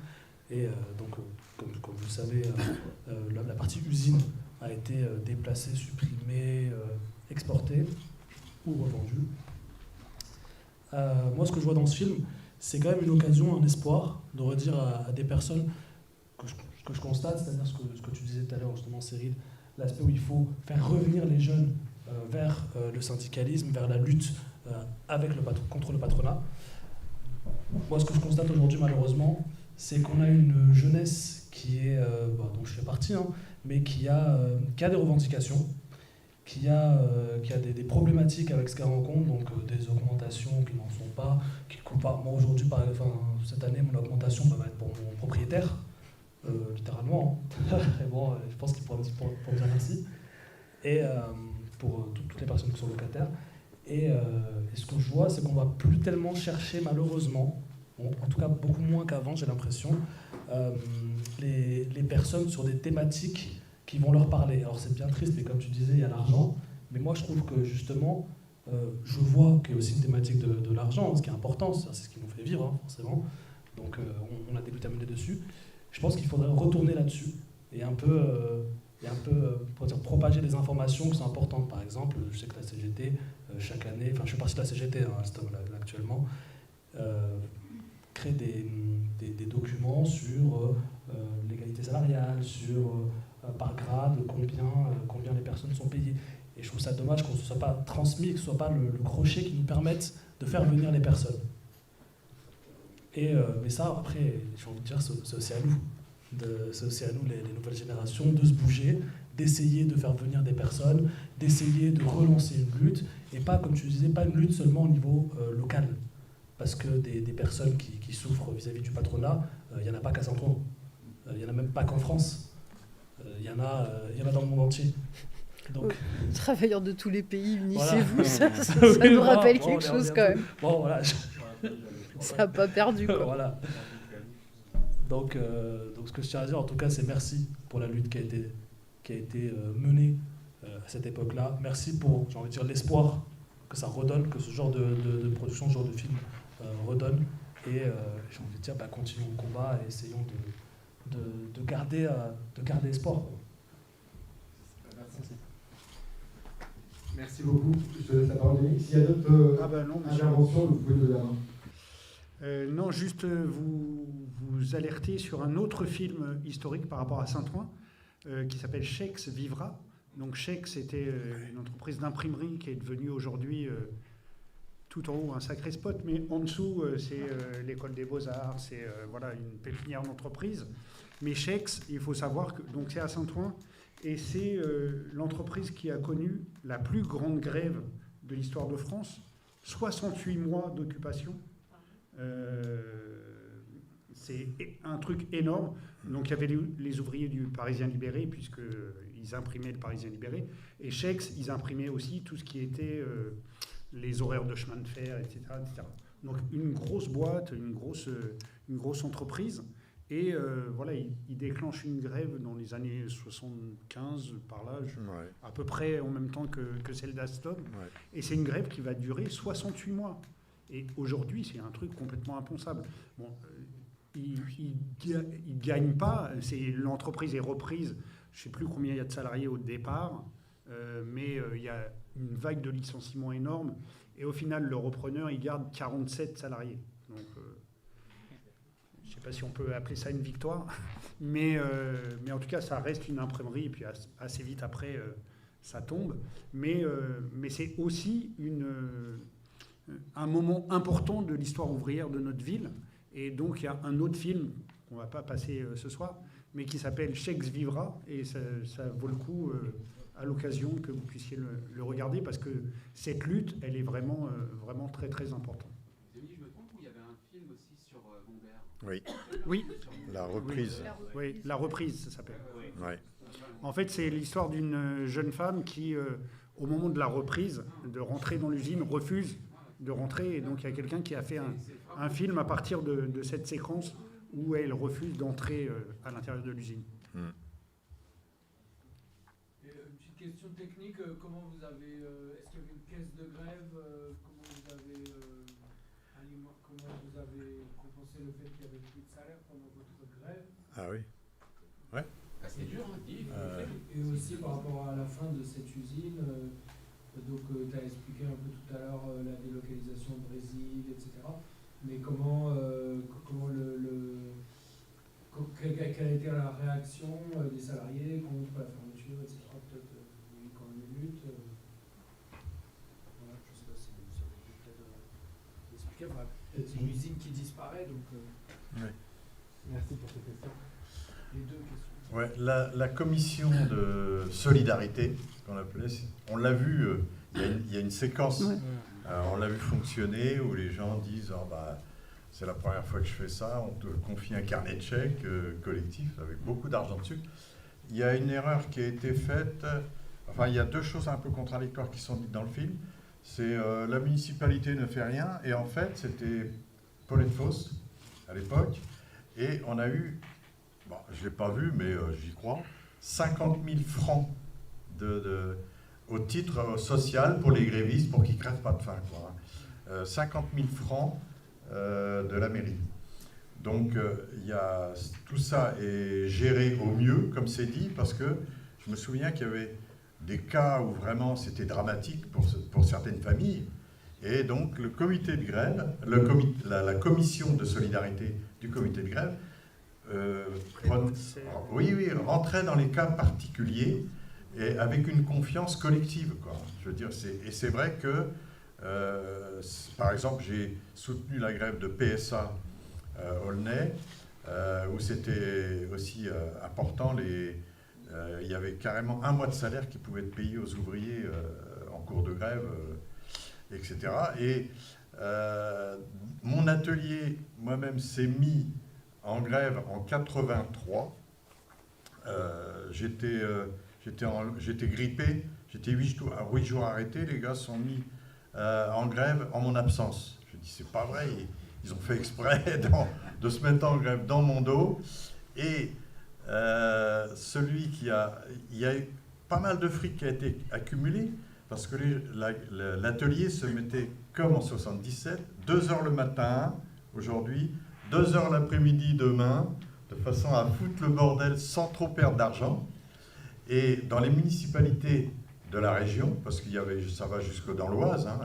S8: Et donc, comme vous le savez, la partie usine a été déplacée, supprimée, exportée ou revendue. Moi, ce que je vois dans ce film, c'est quand même une occasion, un espoir de redire à des personnes que je constate, c'est-à-dire ce que tu disais tout à l'heure, justement, Cyril, l'aspect où il faut faire revenir les jeunes vers le syndicalisme, vers la lutte contre le patronat. Moi, ce que je constate aujourd'hui, malheureusement, c'est qu'on a une jeunesse qui est, dont je fais partie, mais qui a des revendications, qui a des problématiques avec ce qu'elle rencontre, donc des augmentations qui n'en sont pas, qui ne coupent pas. Moi, aujourd'hui, cette année, mon augmentation va être pour mon propriétaire, littéralement. Et bon, je pense qu'il pourra me dire merci. Et pour toutes les personnes qui sont locataires. Et ce que je vois, c'est qu'on ne va plus tellement chercher, malheureusement, en tout cas beaucoup moins qu'avant, j'ai l'impression, les personnes sur des thématiques qui vont leur parler. Alors c'est bien triste, mais comme tu disais, il y a l'argent. Mais moi, je trouve que justement, je vois qu'il y a aussi une thématique de l'argent, ce qui est important, c'est ce qui nous fait vivre, forcément. Donc on a des luttes à mener dessus. Je pense qu'il faudrait retourner là-dessus et un peu propager des informations qui sont importantes. Par exemple, je sais que la CGT, chaque année, je fais partie de la CGT actuellement, crée des documents sur l'égalité salariale, sur par grade, combien les personnes sont payées. Et je trouve ça dommage qu'on ne se soit pas transmis, que ce ne soit pas le crochet qui nous permette de faire venir les personnes. Mais ça, après, j'ai envie de dire, c'est aussi à nous. C'est aussi à nous, les nouvelles générations, de se bouger, d'essayer de faire venir des personnes, d'essayer de relancer une lutte, et pas, comme tu disais, pas une lutte seulement au niveau local. Parce que des personnes qui souffrent vis-à-vis du patronat, il n'y en a pas qu'à Saint-Ouen. Il n'y en a même pas qu'en France. Il y en a dans le monde entier. Donc,
S2: Travailleurs de tous les pays, unissez-vous,
S8: voilà.
S2: ça
S8: Oui,
S2: nous
S8: voilà.
S2: rappelle
S8: Bon,
S2: quelque
S8: on est
S2: chose
S8: bien
S2: quand même.
S8: Bon, voilà.
S2: Ça n'a pas perdu, quoi.
S8: Voilà. Donc, ce que je tiens à dire, en tout cas, c'est merci pour la lutte qui a été menée à cette époque-là. Merci pour, j'ai envie de dire, l'espoir que ça redonne, que ce genre de production, ce genre de film redonne. Et j'ai envie de dire, continuons le combat et essayons de garder espoir. Merci.
S1: Merci beaucoup. Je te laisse la parole, Yannick. S'il y a d'autres interventions, vous pouvez lever la main.
S5: Non, juste vous alerter sur un autre film historique par rapport à Saint-Ouen qui s'appelle Chex Vivra. Donc Chex, c'était une entreprise d'imprimerie qui est devenue aujourd'hui tout en haut un sacré spot, mais en dessous c'est l'école des beaux-arts, c'est voilà, une pépinière d'entreprise. Mais Chex, il faut savoir que donc c'est à Saint-Ouen et c'est l'entreprise qui a connu la plus grande grève de l'histoire de France, 68 mois d'occupation. C'est un truc énorme. Donc il y avait les ouvriers du Parisien Libéré, puisqu'ils imprimaient le Parisien Libéré. Et Chex, ils imprimaient aussi tout ce qui était les horaires de chemin de fer, etc. etc. Donc une grosse boîte, une grosse entreprise. Et voilà, ils déclenchent une grève dans les années 75, par là, à peu près en même temps que celle d'Alstom. Ouais. Et c'est une grève qui va durer 68 mois. Et aujourd'hui, c'est un truc complètement impensable. Bon, ils ne gagnent pas. L'entreprise est reprise. Je ne sais plus combien il y a de salariés au départ, mais il y a une vague de licenciements énorme. Et au final, le repreneur, il garde 47 salariés. Donc, je ne sais pas si on peut appeler ça une victoire. Mais en tout cas, ça reste une imprimerie. Et puis assez vite après, ça tombe. Mais c'est aussi un moment important de l'histoire ouvrière de notre ville. Et donc, il y a un autre film qu'on ne va pas passer ce soir, mais qui s'appelle Chex Vivra. Et ça vaut le coup, à l'occasion, que vous puissiez le regarder, parce que cette lutte, elle est vraiment, vraiment très, très importante.
S7: Je me trompe, ou il y avait un film aussi sur Bombert?
S4: Oui.
S5: Oui.
S4: La reprise.
S5: Oui, La reprise, ça s'appelle.
S4: Ouais.
S5: En fait, c'est l'histoire d'une jeune femme qui, au moment de la reprise, de rentrer dans l'usine, refuse de rentrer. Et donc, il y a quelqu'un qui a fait un film à partir de cette séquence où elle refuse d'entrer à l'intérieur de l'usine.
S9: Et une petite question technique, comment vous avez... est-ce qu'il y avait une caisse de grève? Comment vous avez compensé le fait qu'il n'y avait plus de salaire pendant votre grève?
S4: Ah oui. Ouais.
S7: C'est dur, hein,
S9: Et aussi par rapport à la fin de cette usine, donc tu as expliqué un peu tout à l'heure la délocalisation au Brésil, etc. Mais quelle a été la réaction des salariés contre la fermeture, etc. Peut-être il y a eu quand même une lutte. Voilà, je ne sais pas si ça peut peut-être expliquer. Enfin, c'est une usine qui disparaît, donc...
S4: Oui.
S9: Merci pour cette question. Les deux questions.
S4: Ouais, la commission de solidarité, qu'on appelait, on l'a vu, il y a une séquence, on l'a vu fonctionner où les gens disent c'est la première fois que je fais ça, on te confie un carnet de chèques collectif avec beaucoup d'argent dessus. Il y a une erreur qui a été faite, il y a deux choses un peu contradictoires qui sont dites dans le film. C'est la municipalité ne fait rien, et en fait c'était Paulette Faust à l'époque, et on a eu, je ne l'ai pas vu, mais j'y crois, 50 000 francs au titre social pour les grévistes, pour qu'ils ne crèvent pas de faim. 50 000 francs de la mairie. Donc, tout ça est géré au mieux, comme c'est dit, parce que je me souviens qu'il y avait des cas où vraiment c'était dramatique pour certaines familles. Et donc, le comité de grève, la commission de solidarité du comité de grève, rentrait dans les cas particuliers et avec une confiance collective, quoi. Je veux dire, c'est vrai que, par exemple, j'ai soutenu la grève de PSA Aulnay, où c'était aussi important il y avait carrément 1 mois de salaire qui pouvait être payé aux ouvriers en cours de grève, etc. Et mon atelier, moi-même, s'est mis en grève en 83. J'étais grippé, j'étais 8 jours arrêté, les gars sont mis en grève en mon absence. Je dis, c'est pas vrai, ils ont fait exprès de se mettre en grève dans mon dos. Et il y a eu pas mal de fric qui a été accumulé, parce que l'atelier se mettait comme en 77, 2 heures le matin, aujourd'hui, 2 heures l'après-midi demain, de façon à foutre le bordel sans trop perdre d'argent. Et dans les municipalités de la région, parce ça va jusque dans l'Oise, hein,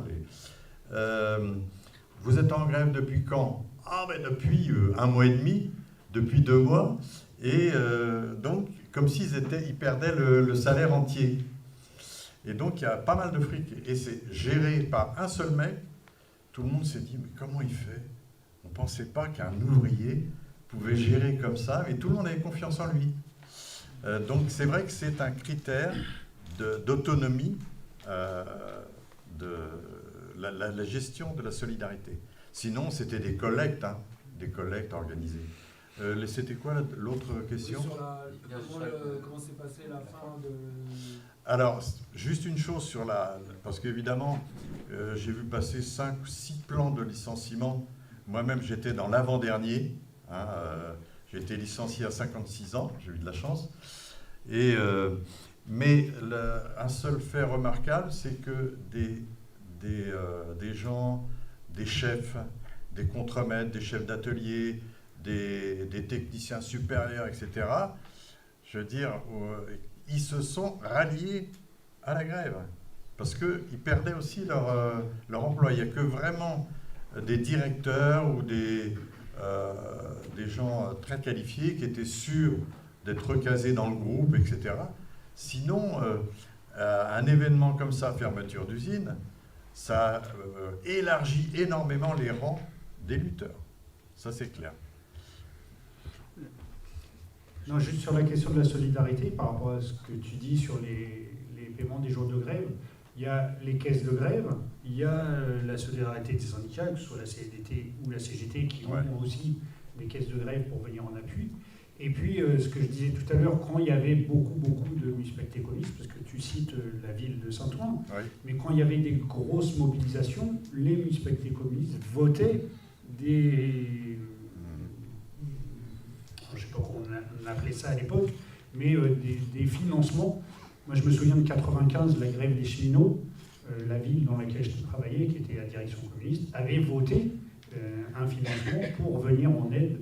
S4: vous êtes en grève depuis quand? Ah ben depuis 1 mois et demi, depuis 2 mois, et donc comme ils perdaient le salaire entier. Et donc il y a pas mal de fric, et c'est géré par un seul mec. Tout le monde s'est dit, mais comment il fait? On ne pensait pas qu'un ouvrier pouvait gérer comme ça, mais tout le monde avait confiance en lui. Donc c'est vrai que c'est un critère d'autonomie de la gestion de la solidarité. Sinon, c'était des collectes organisées. C'était quoi l'autre question?
S9: Comment s'est passée la fin de...
S4: Alors, juste une chose parce qu'évidemment, j'ai vu passer 5 ou 6 plans de licenciement. Moi-même, j'étais dans l'avant-dernier. Hein, j'ai été licencié à 56 ans, j'ai eu de la chance. Mais un seul fait remarquable, c'est que des gens, des chefs, des contremaîtres, des chefs d'atelier, des techniciens supérieurs, etc., je veux dire, ils se sont ralliés à la grève parce qu'ils perdaient aussi leur emploi. Il n'y a que vraiment des directeurs ou des gens très qualifiés qui étaient sûrs d'être recasés dans le groupe, etc. Sinon, un événement comme ça, fermeture d'usine, ça élargit énormément les rangs des lutteurs. Ça, c'est clair.
S5: Non, juste sur la question de la solidarité, par rapport à ce que tu dis sur les paiements des jours de grève, il y a les caisses de grève, il y a la solidarité des syndicats, que ce soit la CFDT ou la CGT, qui ont aussi des caisses de grève pour venir en appui. Et puis, ce que je disais tout à l'heure, quand il y avait beaucoup de municipalités communistes, parce que tu cites la ville de Saint-Ouen, oui. Mais quand il y avait des grosses mobilisations, les municipalités communistes votaient des... je ne sais pas comment on appelait ça à l'époque, mais des financements. Moi, je me souviens de 95, la grève des cheminots, la ville dans laquelle je travaillais, qui était la direction communiste, avait voté un financement pour venir en aide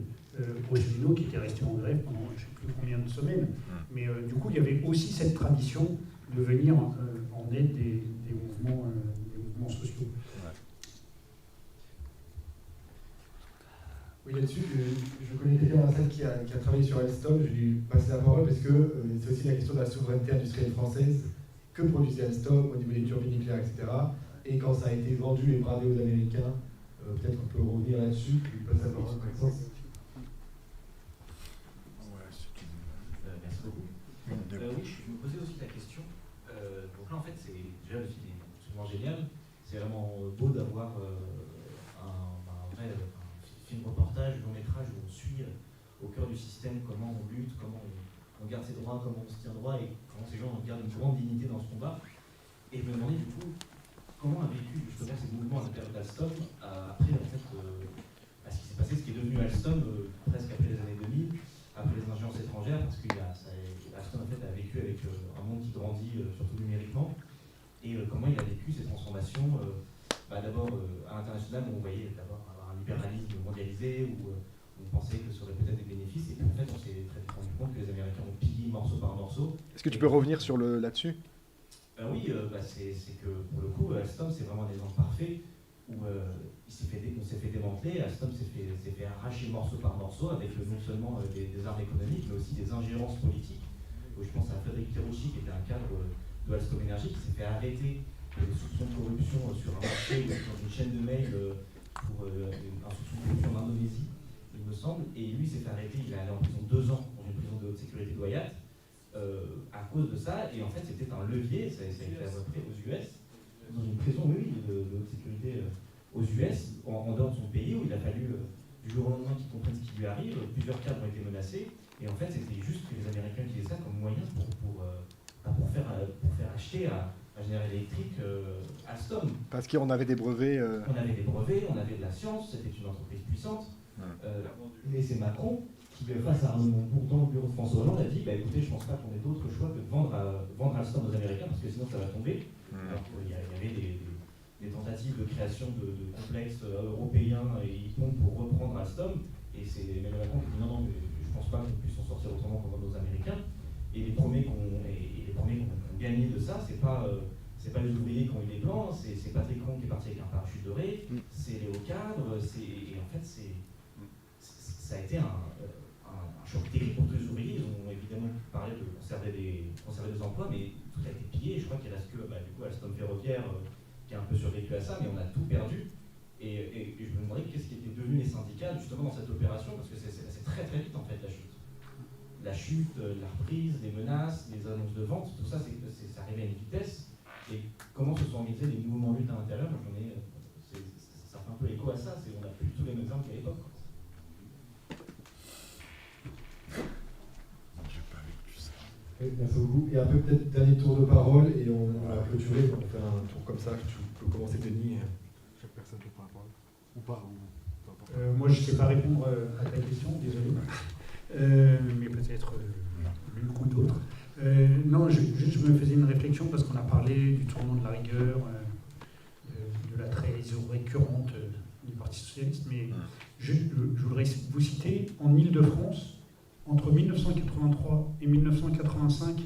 S5: aux cheminots qui étaient restés en grève pendant je ne sais plus combien de semaines. Mais du coup, il y avait aussi cette tradition de venir en aide des mouvements sociaux.
S1: Oui, là-dessus, je connais quelqu'un dans la salle qui a travaillé sur Alstom. Je vais lui passer la parole parce que c'est aussi la question de la souveraineté industrielle française. Que produisait Alstom au niveau des turbines nucléaires, etc. Et quand ça a été vendu et bradé aux Américains, peut-être on peut revenir là-dessus. Puis passer la parole, par exemple.
S10: Merci beaucoup. Oui, je me posais aussi la question. Donc là, en fait, c'est déjà le film est absolument génial. C'est vraiment beau d'avoir un vrai film-reportage, long-métrage où on suit au cœur du système comment on lutte, comment on garde ses droits, comment on se tient droit et comment ces gens gardent une grande dignité dans ce combat. Et je me demandais du coup, comment a vécu justement ces mouvements à la période d'Alstom après en fait, à ce qui s'est passé, ce qui est devenu Alstom presque après les années 2000, après les ingérences étrangères, parce que Alstom en fait, a vécu avec un monde qui grandit, surtout numériquement, et comment il a vécu ces transformations, d'abord à l'international, où on voyait d'abord avoir un libéralisme mondialisé, où on pensait que ça aurait peut-être des bénéfices, et puis en fait on s'est très vite rendu compte que les Américains ont pillé morceau par morceau.
S6: Est-ce que tu peux revenir sur là-dessus?
S10: Oui, c'est que pour le coup, Alstom c'est vraiment un exemple parfait, où on s'est fait démanteler, Alstom s'est fait arracher morceau par morceau avec non seulement des armes économiques, mais aussi des ingérences politiques. Où je pense à Frédéric Pierucci, qui était un cadre de Alstom Énergie, qui s'est fait arrêter des soupçons de corruption sur un marché ou dans une chaîne de mail pour un soupçon de corruption en Indonésie, il me semble, et lui s'est fait arrêter, il est allé en prison 2 ans dans une prison de haute sécurité d'Oyat, à cause de ça. Et en fait, c'était un levier, ça a été adopté aux US, dans une prison, oui, de haute sécurité aux US, en dehors de son pays, où il a fallu, du jour au lendemain, qu'il comprenne ce qui lui arrive. Plusieurs cadres ont été menacés. Et en fait, c'était juste que les Américains utilisaient ça comme moyen pour faire acheter à General Electric Alstom.
S6: Parce qu'on avait des brevets.
S10: On avait des brevets, on avait de la science, c'était une entreprise puissante. Mais c'est Macron qui, face à Arnaud Montebourg dans le bureau de François Hollande, a dit écoutez, je ne pense pas qu'on ait d'autre choix que de vendre Alstom aux Américains, parce que sinon ça va tomber. Alors qu'il y avait des tentatives de création de complexes européens et hippons pour reprendre Alstom. Et c'est Emmanuel Macron qui dit non, mais je ne pense pas qu'on puisse s'en sortir autrement qu'en vendant aux Américains. Et les premiers qui ont gagné de ça, c'est pas les ouvriers qui ont eu des plans, c'est Patrick Ron qui est parti avec un parachute doré, c'est les hauts cadres, et en fait ça a été un choc terrible pour tous les ouvriers. Ils ont évidemment parlé de conserver des emplois, mais tout a été pillé. Je crois qu'il reste que du coup Alstom Ferroviaire qui a un peu survécu à ça, mais on a tout perdu. Et je me demandais qu'est-ce qui était devenu les syndicats justement dans cette opération, parce que c'est très très vite en fait la chute. La chute, la reprise, les menaces, les annonces de vente, tout ça, ça arrivait à une vitesse. Et comment se sont organisés les mouvements de lutte à l'intérieur, ça fait un peu écho à ça, on n'a plus tous les mêmes armes qu'à l'époque.
S1: Merci beaucoup. Et après, peut-être dernier tour de parole et on va clôturer. On va faire un tour comme ça. Tu peux commencer, Denis. Chaque personne peut prendre la parole. Ou pas.
S5: Moi, je ne sais pas répondre à ta question, désolé. Mais peut-être l'une ou d'autres. Non, je me faisais une réflexion parce qu'on a parlé du tournant de la rigueur, de la trahison récurrente du Parti Socialiste, mais je voudrais vous citer, en Île-de-France, entre 1983 et 1985,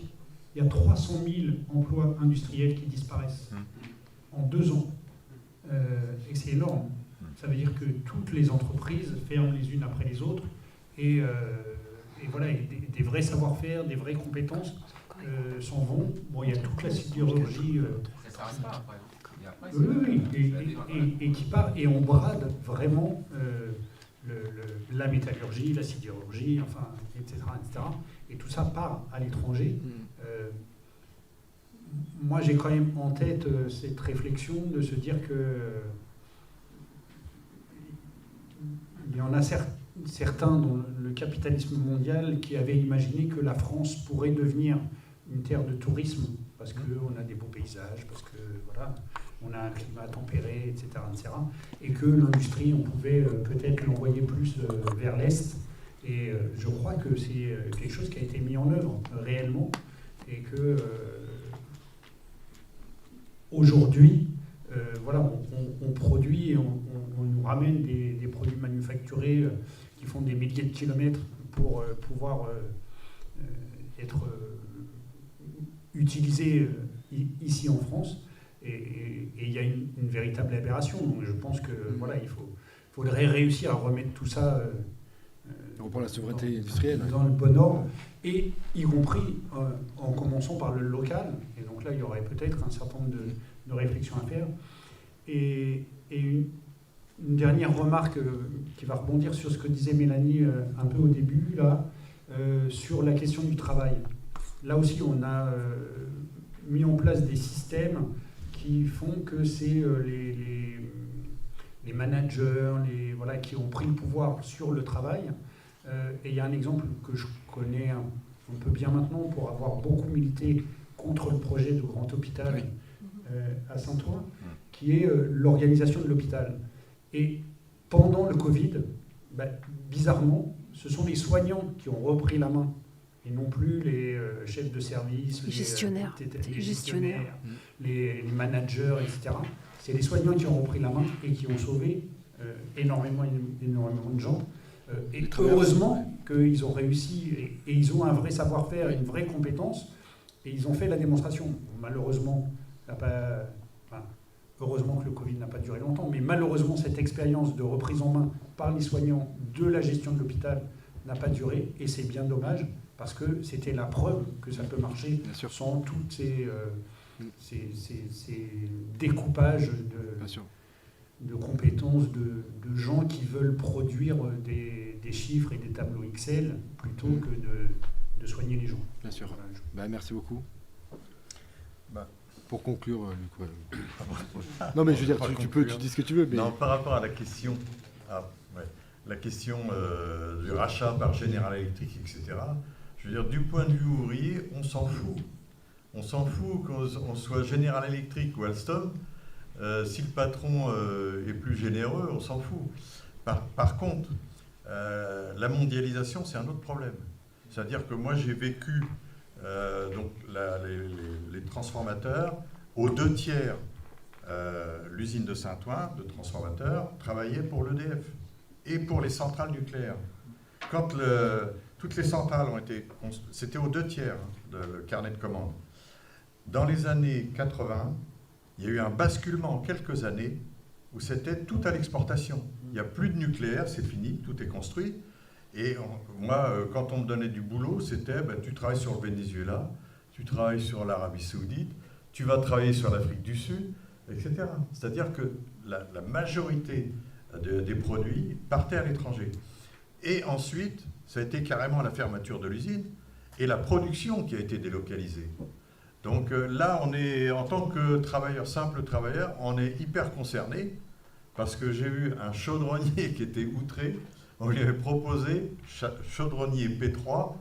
S5: il y a 300 000 emplois industriels qui disparaissent en 2 ans. Et c'est énorme. Ça veut dire que toutes les entreprises ferment les unes après les autres et voilà, et des vrais savoir-faire, des vraies compétences s'en vont. Bon, il y a toute la sidérurgie.
S7: Ça s'arrête pas après.
S5: Oui, et qui part, et on brade vraiment la métallurgie, la sidérurgie, enfin, etc., etc. Et tout ça part à l'étranger. Moi, j'ai quand même en tête cette réflexion de se dire que il y en a certains dans le capitalisme mondial qui avaient imaginé que la France pourrait devenir une terre de tourisme parce qu'on a des beaux paysages, parce que voilà, on a un climat tempéré, etc., etc. Et que l'industrie, on pouvait peut-être l'envoyer plus vers l'Est. Et je crois que c'est quelque chose qui a été mis en œuvre réellement et que aujourd'hui, voilà, on produit et on nous ramène des produits manufacturés qui font des milliers de kilomètres pour pouvoir être utilisés ici en France. Et il y a une véritable aberration. Donc je pense que voilà, il faudrait réussir à remettre tout ça
S6: pour la souveraineté industrielle
S5: dans le bon ordre, et y compris en commençant par le local. Et donc là, il y aurait peut-être un certain nombre de réflexions à faire. Et une dernière remarque qui va rebondir sur ce que disait Mélanie un peu au début, là, sur la question du travail. Là aussi, on a mis en place des systèmes qui font que c'est les managers voilà, qui ont pris le pouvoir sur le travail. Et il y a un exemple que je connais un peu bien maintenant pour avoir beaucoup milité contre le projet de grand hôpital à Saint-Ouen, qui est l'organisation de l'hôpital. Et pendant le Covid, bizarrement, ce sont les soignants qui ont repris la main et non plus les chefs de service, les gestionnaires, les managers, etc. C'est les soignants qui ont repris la main et qui ont sauvé énormément de gens. Et heureusement qu'ils ont réussi et ils ont un vrai savoir-faire, une vraie compétence, et ils ont fait la démonstration. Malheureusement, heureusement que le Covid n'a pas duré longtemps, mais malheureusement, cette expérience de reprise en main par les soignants de la gestion de l'hôpital n'a pas duré, et c'est bien dommage, parce que c'était la preuve que ça peut marcher sans tous ces découpages de compétences, de gens qui veulent produire des chiffres et des tableaux Excel plutôt que soigner les gens.
S6: Bien sûr.
S5: Voilà.
S6: Merci beaucoup.
S4: Bah.
S6: Pour conclure, Luc. Non, mais je veux dire, tu dis ce que tu veux. Mais...
S4: Non, par rapport à la question, du rachat par General Electric, etc., je veux dire, du point de vue ouvrier, on s'en fout. On s'en fout qu'on soit General Electric ou Alstom. Si le patron est plus généreux, on s'en fout. Par contre, la mondialisation, c'est un autre problème. C'est-à-dire que moi, j'ai vécu les transformateurs, aux 2/3, l'usine de Saint-Ouen, de transformateurs, travaillait pour l'EDF et pour les centrales nucléaires. Quand toutes les centrales ont été construites, c'était aux 2/3, le carnet de commandes. Dans les années 80, il y a eu un basculement en quelques années où c'était tout à l'exportation. Il n'y a plus de nucléaire, c'est fini, tout est construit. Et moi, quand on me donnait du boulot, c'était tu travailles sur le Venezuela, tu travailles sur l'Arabie Saoudite, tu vas travailler sur l'Afrique du Sud, etc. C'est-à-dire que la majorité des produits partaient à l'étranger. Et ensuite, ça a été carrément la fermeture de l'usine et la production qui a été délocalisée. Donc là, on est, en tant que simple travailleur, on est hyper concerné parce que j'ai vu un chaudronnier qui était outré. On lui avait proposé, chaudronnier P3,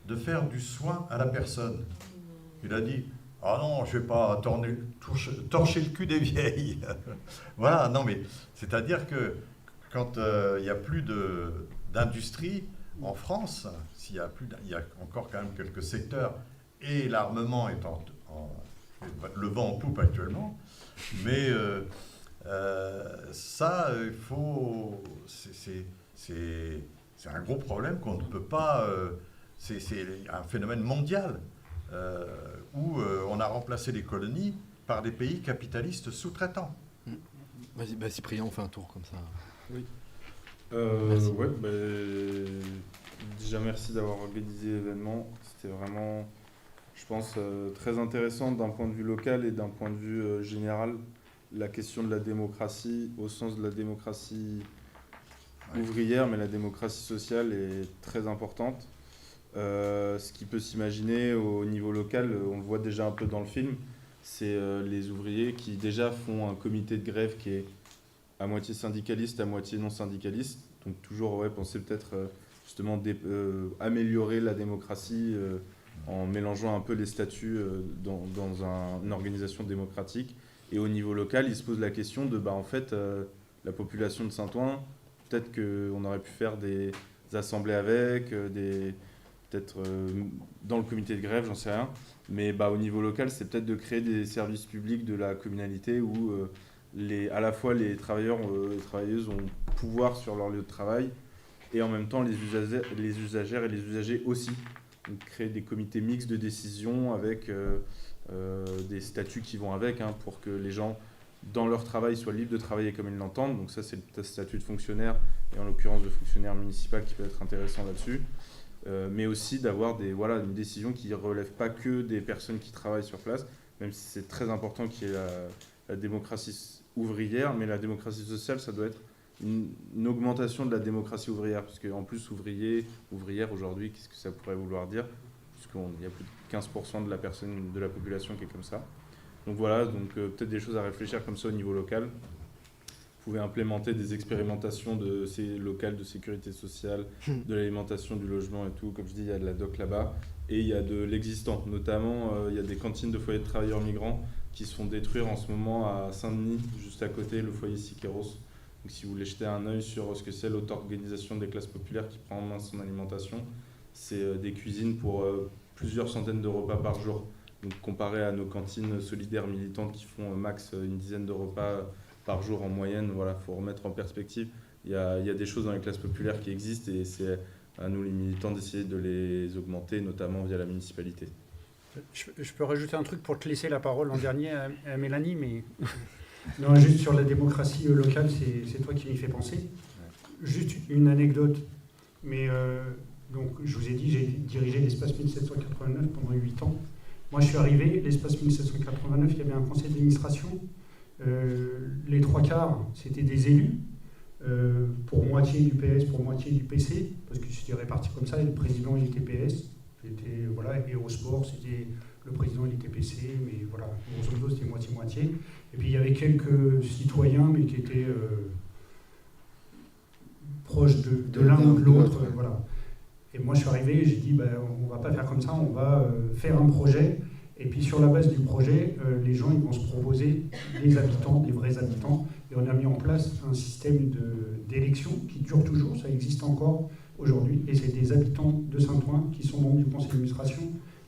S4: de faire du soin à la personne. Il a dit « Ah non, je ne vais pas torcher le cul des vieilles. » Voilà, non mais, c'est-à-dire que quand il n'y a plus d'industrie en France, il y a encore quand même quelques secteurs, et l'armement est le vent en poupe actuellement, mais ça, il faut... C'est un gros problème qu'on ne peut pas... c'est un phénomène mondial où on a remplacé les colonies par des pays capitalistes sous-traitants.
S6: Vas-y, Cyprien, on fait un tour comme ça.
S3: Oui.
S6: Merci.
S3: Déjà, merci d'avoir organisé l'événement. C'était vraiment, je pense, très intéressant d'un point de vue local et d'un point de vue général. La question de la démocratie, au sens de la démocratie ouvrière, mais la démocratie sociale est très importante. Ce qui peut s'imaginer au niveau local, on le voit déjà un peu dans le film, c'est les ouvriers qui déjà font un comité de grève qui est à moitié syndicaliste, à moitié non syndicaliste. Donc toujours penser peut-être justement améliorer la démocratie en mélangeant un peu les statuts dans une organisation démocratique. Et au niveau local, il se pose la question de la population de Saint-Ouen, peut-être qu'on aurait pu faire des assemblées avec, peut-être dans le comité de grève, j'en sais rien. Mais au niveau local, c'est peut-être de créer des services publics de la communalité où à la fois les travailleurs et les travailleuses ont pouvoir sur leur lieu de travail et en même temps les usagères et les usagers aussi. Donc créer des comités mixtes de décision avec des statuts qui vont avec pour que les gens dans leur travail soient libres de travailler comme ils l'entendent. Donc ça, c'est le statut de fonctionnaire, et en l'occurrence de fonctionnaire municipal qui peut être intéressant là-dessus. Mais aussi d'avoir une décision qui ne relève pas que des personnes qui travaillent sur place, même si c'est très important qu'il y ait la démocratie ouvrière, mais la démocratie sociale, ça doit être une augmentation de la démocratie ouvrière, parce qu'en plus, ouvrière aujourd'hui, qu'est-ce que ça pourrait vouloir dire, puisqu'il y a plus de 15% de la population qui est comme ça. Donc voilà, peut-être des choses à réfléchir comme ça au niveau local. Vous pouvez implémenter des expérimentations locales de sécurité sociale, de l'alimentation, du logement et tout. Comme je dis, il y a de la doc là-bas et il y a de l'existant. Notamment, il y a des cantines de foyers de travailleurs migrants qui se font détruire en ce moment à Saint-Denis, juste à côté, le foyer Siqueiros. Donc si vous voulez jeter un œil sur ce que c'est l'auto-organisation des classes populaires qui prend en main son alimentation, c'est des cuisines pour plusieurs centaines de repas par jour. Donc comparé à nos cantines solidaires militantes qui font max une dizaine de repas par jour en moyenne, il faut remettre en perspective. Il y a des choses dans les classes populaires qui existent et c'est à nous les militants d'essayer de les augmenter, notamment via la municipalité.
S5: Je peux rajouter un truc pour te laisser la parole en dernier à Mélanie, mais non, juste sur la démocratie locale, c'est toi qui m'y fais penser. Juste une anecdote, mais donc je vous ai dit, j'ai dirigé l'espace 1789 pendant 8 ans. Moi, je suis arrivé, l'espace 1789, il y avait un conseil d'administration. Les 3/4, c'était des élus, pour moitié du PS, pour moitié du PC, parce que c'était réparti comme ça, et le président, il était PS. Et au sport, c'était le président il était PC, mais voilà, grosso modo c'était moitié-moitié. Et puis il y avait quelques citoyens, mais qui étaient proches de l'un ou de l'autre. Voilà. Et moi je suis arrivé, j'ai dit on ne va pas faire comme ça, on va faire un projet. Et puis sur la base du projet, les gens ils vont se proposer des habitants, des vrais habitants. Et on a mis en place un système d'élection qui dure toujours, ça existe encore aujourd'hui. Et c'est des habitants de Saint-Ouen qui sont membres du conseil d'administration.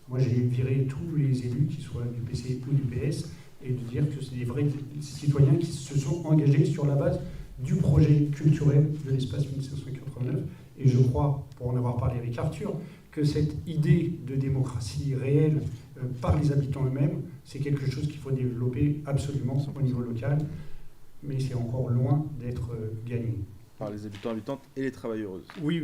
S5: Moi j'ai viré tous les élus, qu'ils soient du PC ou du PS, et de dire que c'est des vrais citoyens qui se sont engagés sur la base du projet culturel de l'espace 1589. Et je crois, pour en avoir parlé avec Arthur, que cette idée de démocratie réelle par les habitants eux-mêmes, c'est quelque chose qu'il faut développer absolument au niveau local, mais c'est encore loin d'être gagné.
S3: Par les habitants, habitantes et les travailleuses.
S5: Oui.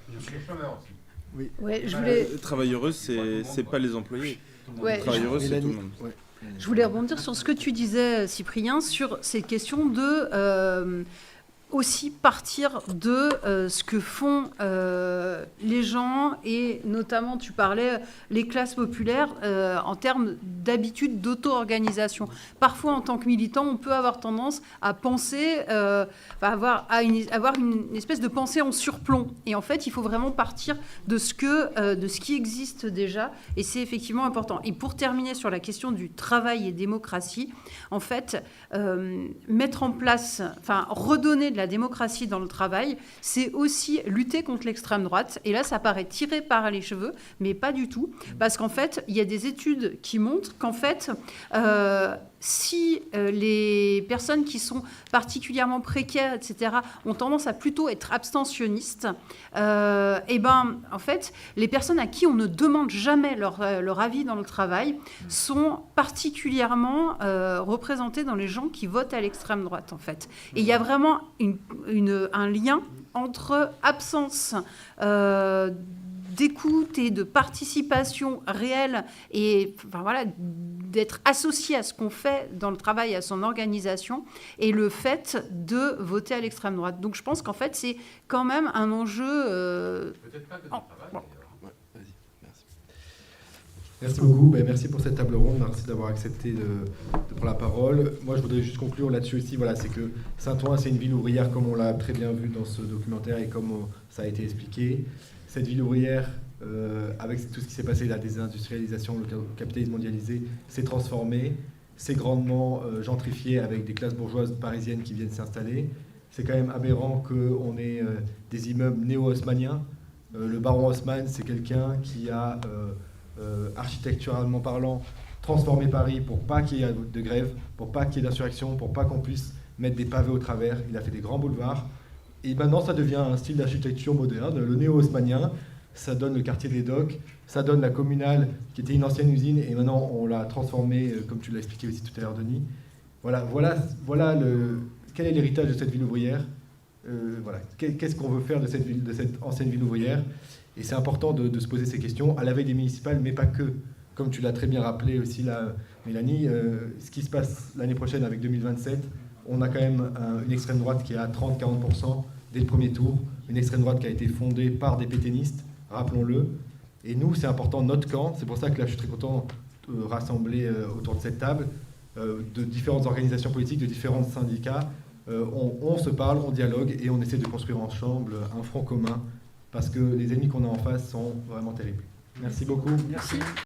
S5: Bien sûr.
S9: Les chômeurs aussi.
S2: Oui. Ouais, je voulais...
S3: Travailleuses, c'est pas les employés.
S2: Ouais,
S3: Travailleuses, c'est tout le monde.
S6: Ouais.
S2: Je voulais rebondir sur ce que tu disais, Cyprien, sur ces questions de aussi partir de ce que font les gens, et notamment tu parlais les classes populaires en termes d'habitude d'auto-organisation. Parfois en tant que militant on peut avoir tendance à penser, avoir une espèce de pensée en surplomb, et en fait il faut vraiment partir de ce qui existe déjà, et c'est effectivement important. Et pour terminer sur la question du travail et démocratie, en fait mettre en place, redonner de la démocratie dans le travail, c'est aussi lutter contre l'extrême droite. Et là, ça paraît tiré par les cheveux, mais pas du tout. Parce qu'en fait, il y a des études qui montrent qu'en fait, si les personnes qui sont particulièrement précaires, etc., ont tendance à plutôt être abstentionnistes, en fait, les personnes à qui on ne demande jamais leur avis dans le travail sont particulièrement représentées dans les gens qui votent à l'extrême droite, en fait. Et il y a vraiment un lien entre absence d'écoute et de participation réelle, et d'être associé à ce qu'on fait dans le travail, à son organisation, et le fait de voter à l'extrême droite. Donc je pense qu'en fait c'est quand même un enjeu...
S7: Peut-être pas que dans le travail.
S1: Merci beaucoup. Merci pour cette table ronde. Merci d'avoir accepté de prendre la parole. Moi, je voudrais juste conclure là-dessus aussi. Voilà, c'est que Saint-Ouen, c'est une ville ouvrière, comme on l'a très bien vu dans ce documentaire et comme ça a été expliqué. Cette ville ouvrière, avec tout ce qui s'est passé, la désindustrialisation, le capitalisme mondialisé, s'est transformée, s'est grandement gentrifiée avec des classes bourgeoises parisiennes qui viennent s'installer. C'est quand même aberrant qu'on ait des immeubles néo-haussmanniens. Le baron Haussmann, c'est quelqu'un qui a... architecturalement parlant, transformer Paris pour pas qu'il y ait de grève, pour pas qu'il y ait d'insurrection, pour pas qu'on puisse mettre des pavés au travers. Il a fait des grands boulevards. Et maintenant, ça devient un style d'architecture moderne, le néo-haussmannien. Ça donne le quartier des Docks, ça donne la Communale, qui était une ancienne usine, et maintenant on l'a transformée, comme tu l'as expliqué aussi tout à l'heure, Denis. Voilà quel est l'héritage de cette ville ouvrière. Qu'est-ce qu'on veut faire de cette ancienne ville ouvrière? Et c'est important de se poser ces questions à la veille des municipales, mais pas que. Comme tu l'as très bien rappelé aussi, là, Mélanie, ce qui se passe l'année prochaine avec 2027, on a quand même une extrême droite qui est à 30-40% dès le premier tour, une extrême droite qui a été fondée par des pétainistes, rappelons-le. Et nous, c'est important, notre camp, c'est pour ça que là, je suis très content de rassembler autour de cette table de différentes organisations politiques, de différents syndicats. On se parle, on dialogue et on essaie de construire ensemble un front commun, parce que les ennemis qu'on a en face sont vraiment terribles. Merci beaucoup.
S2: Merci.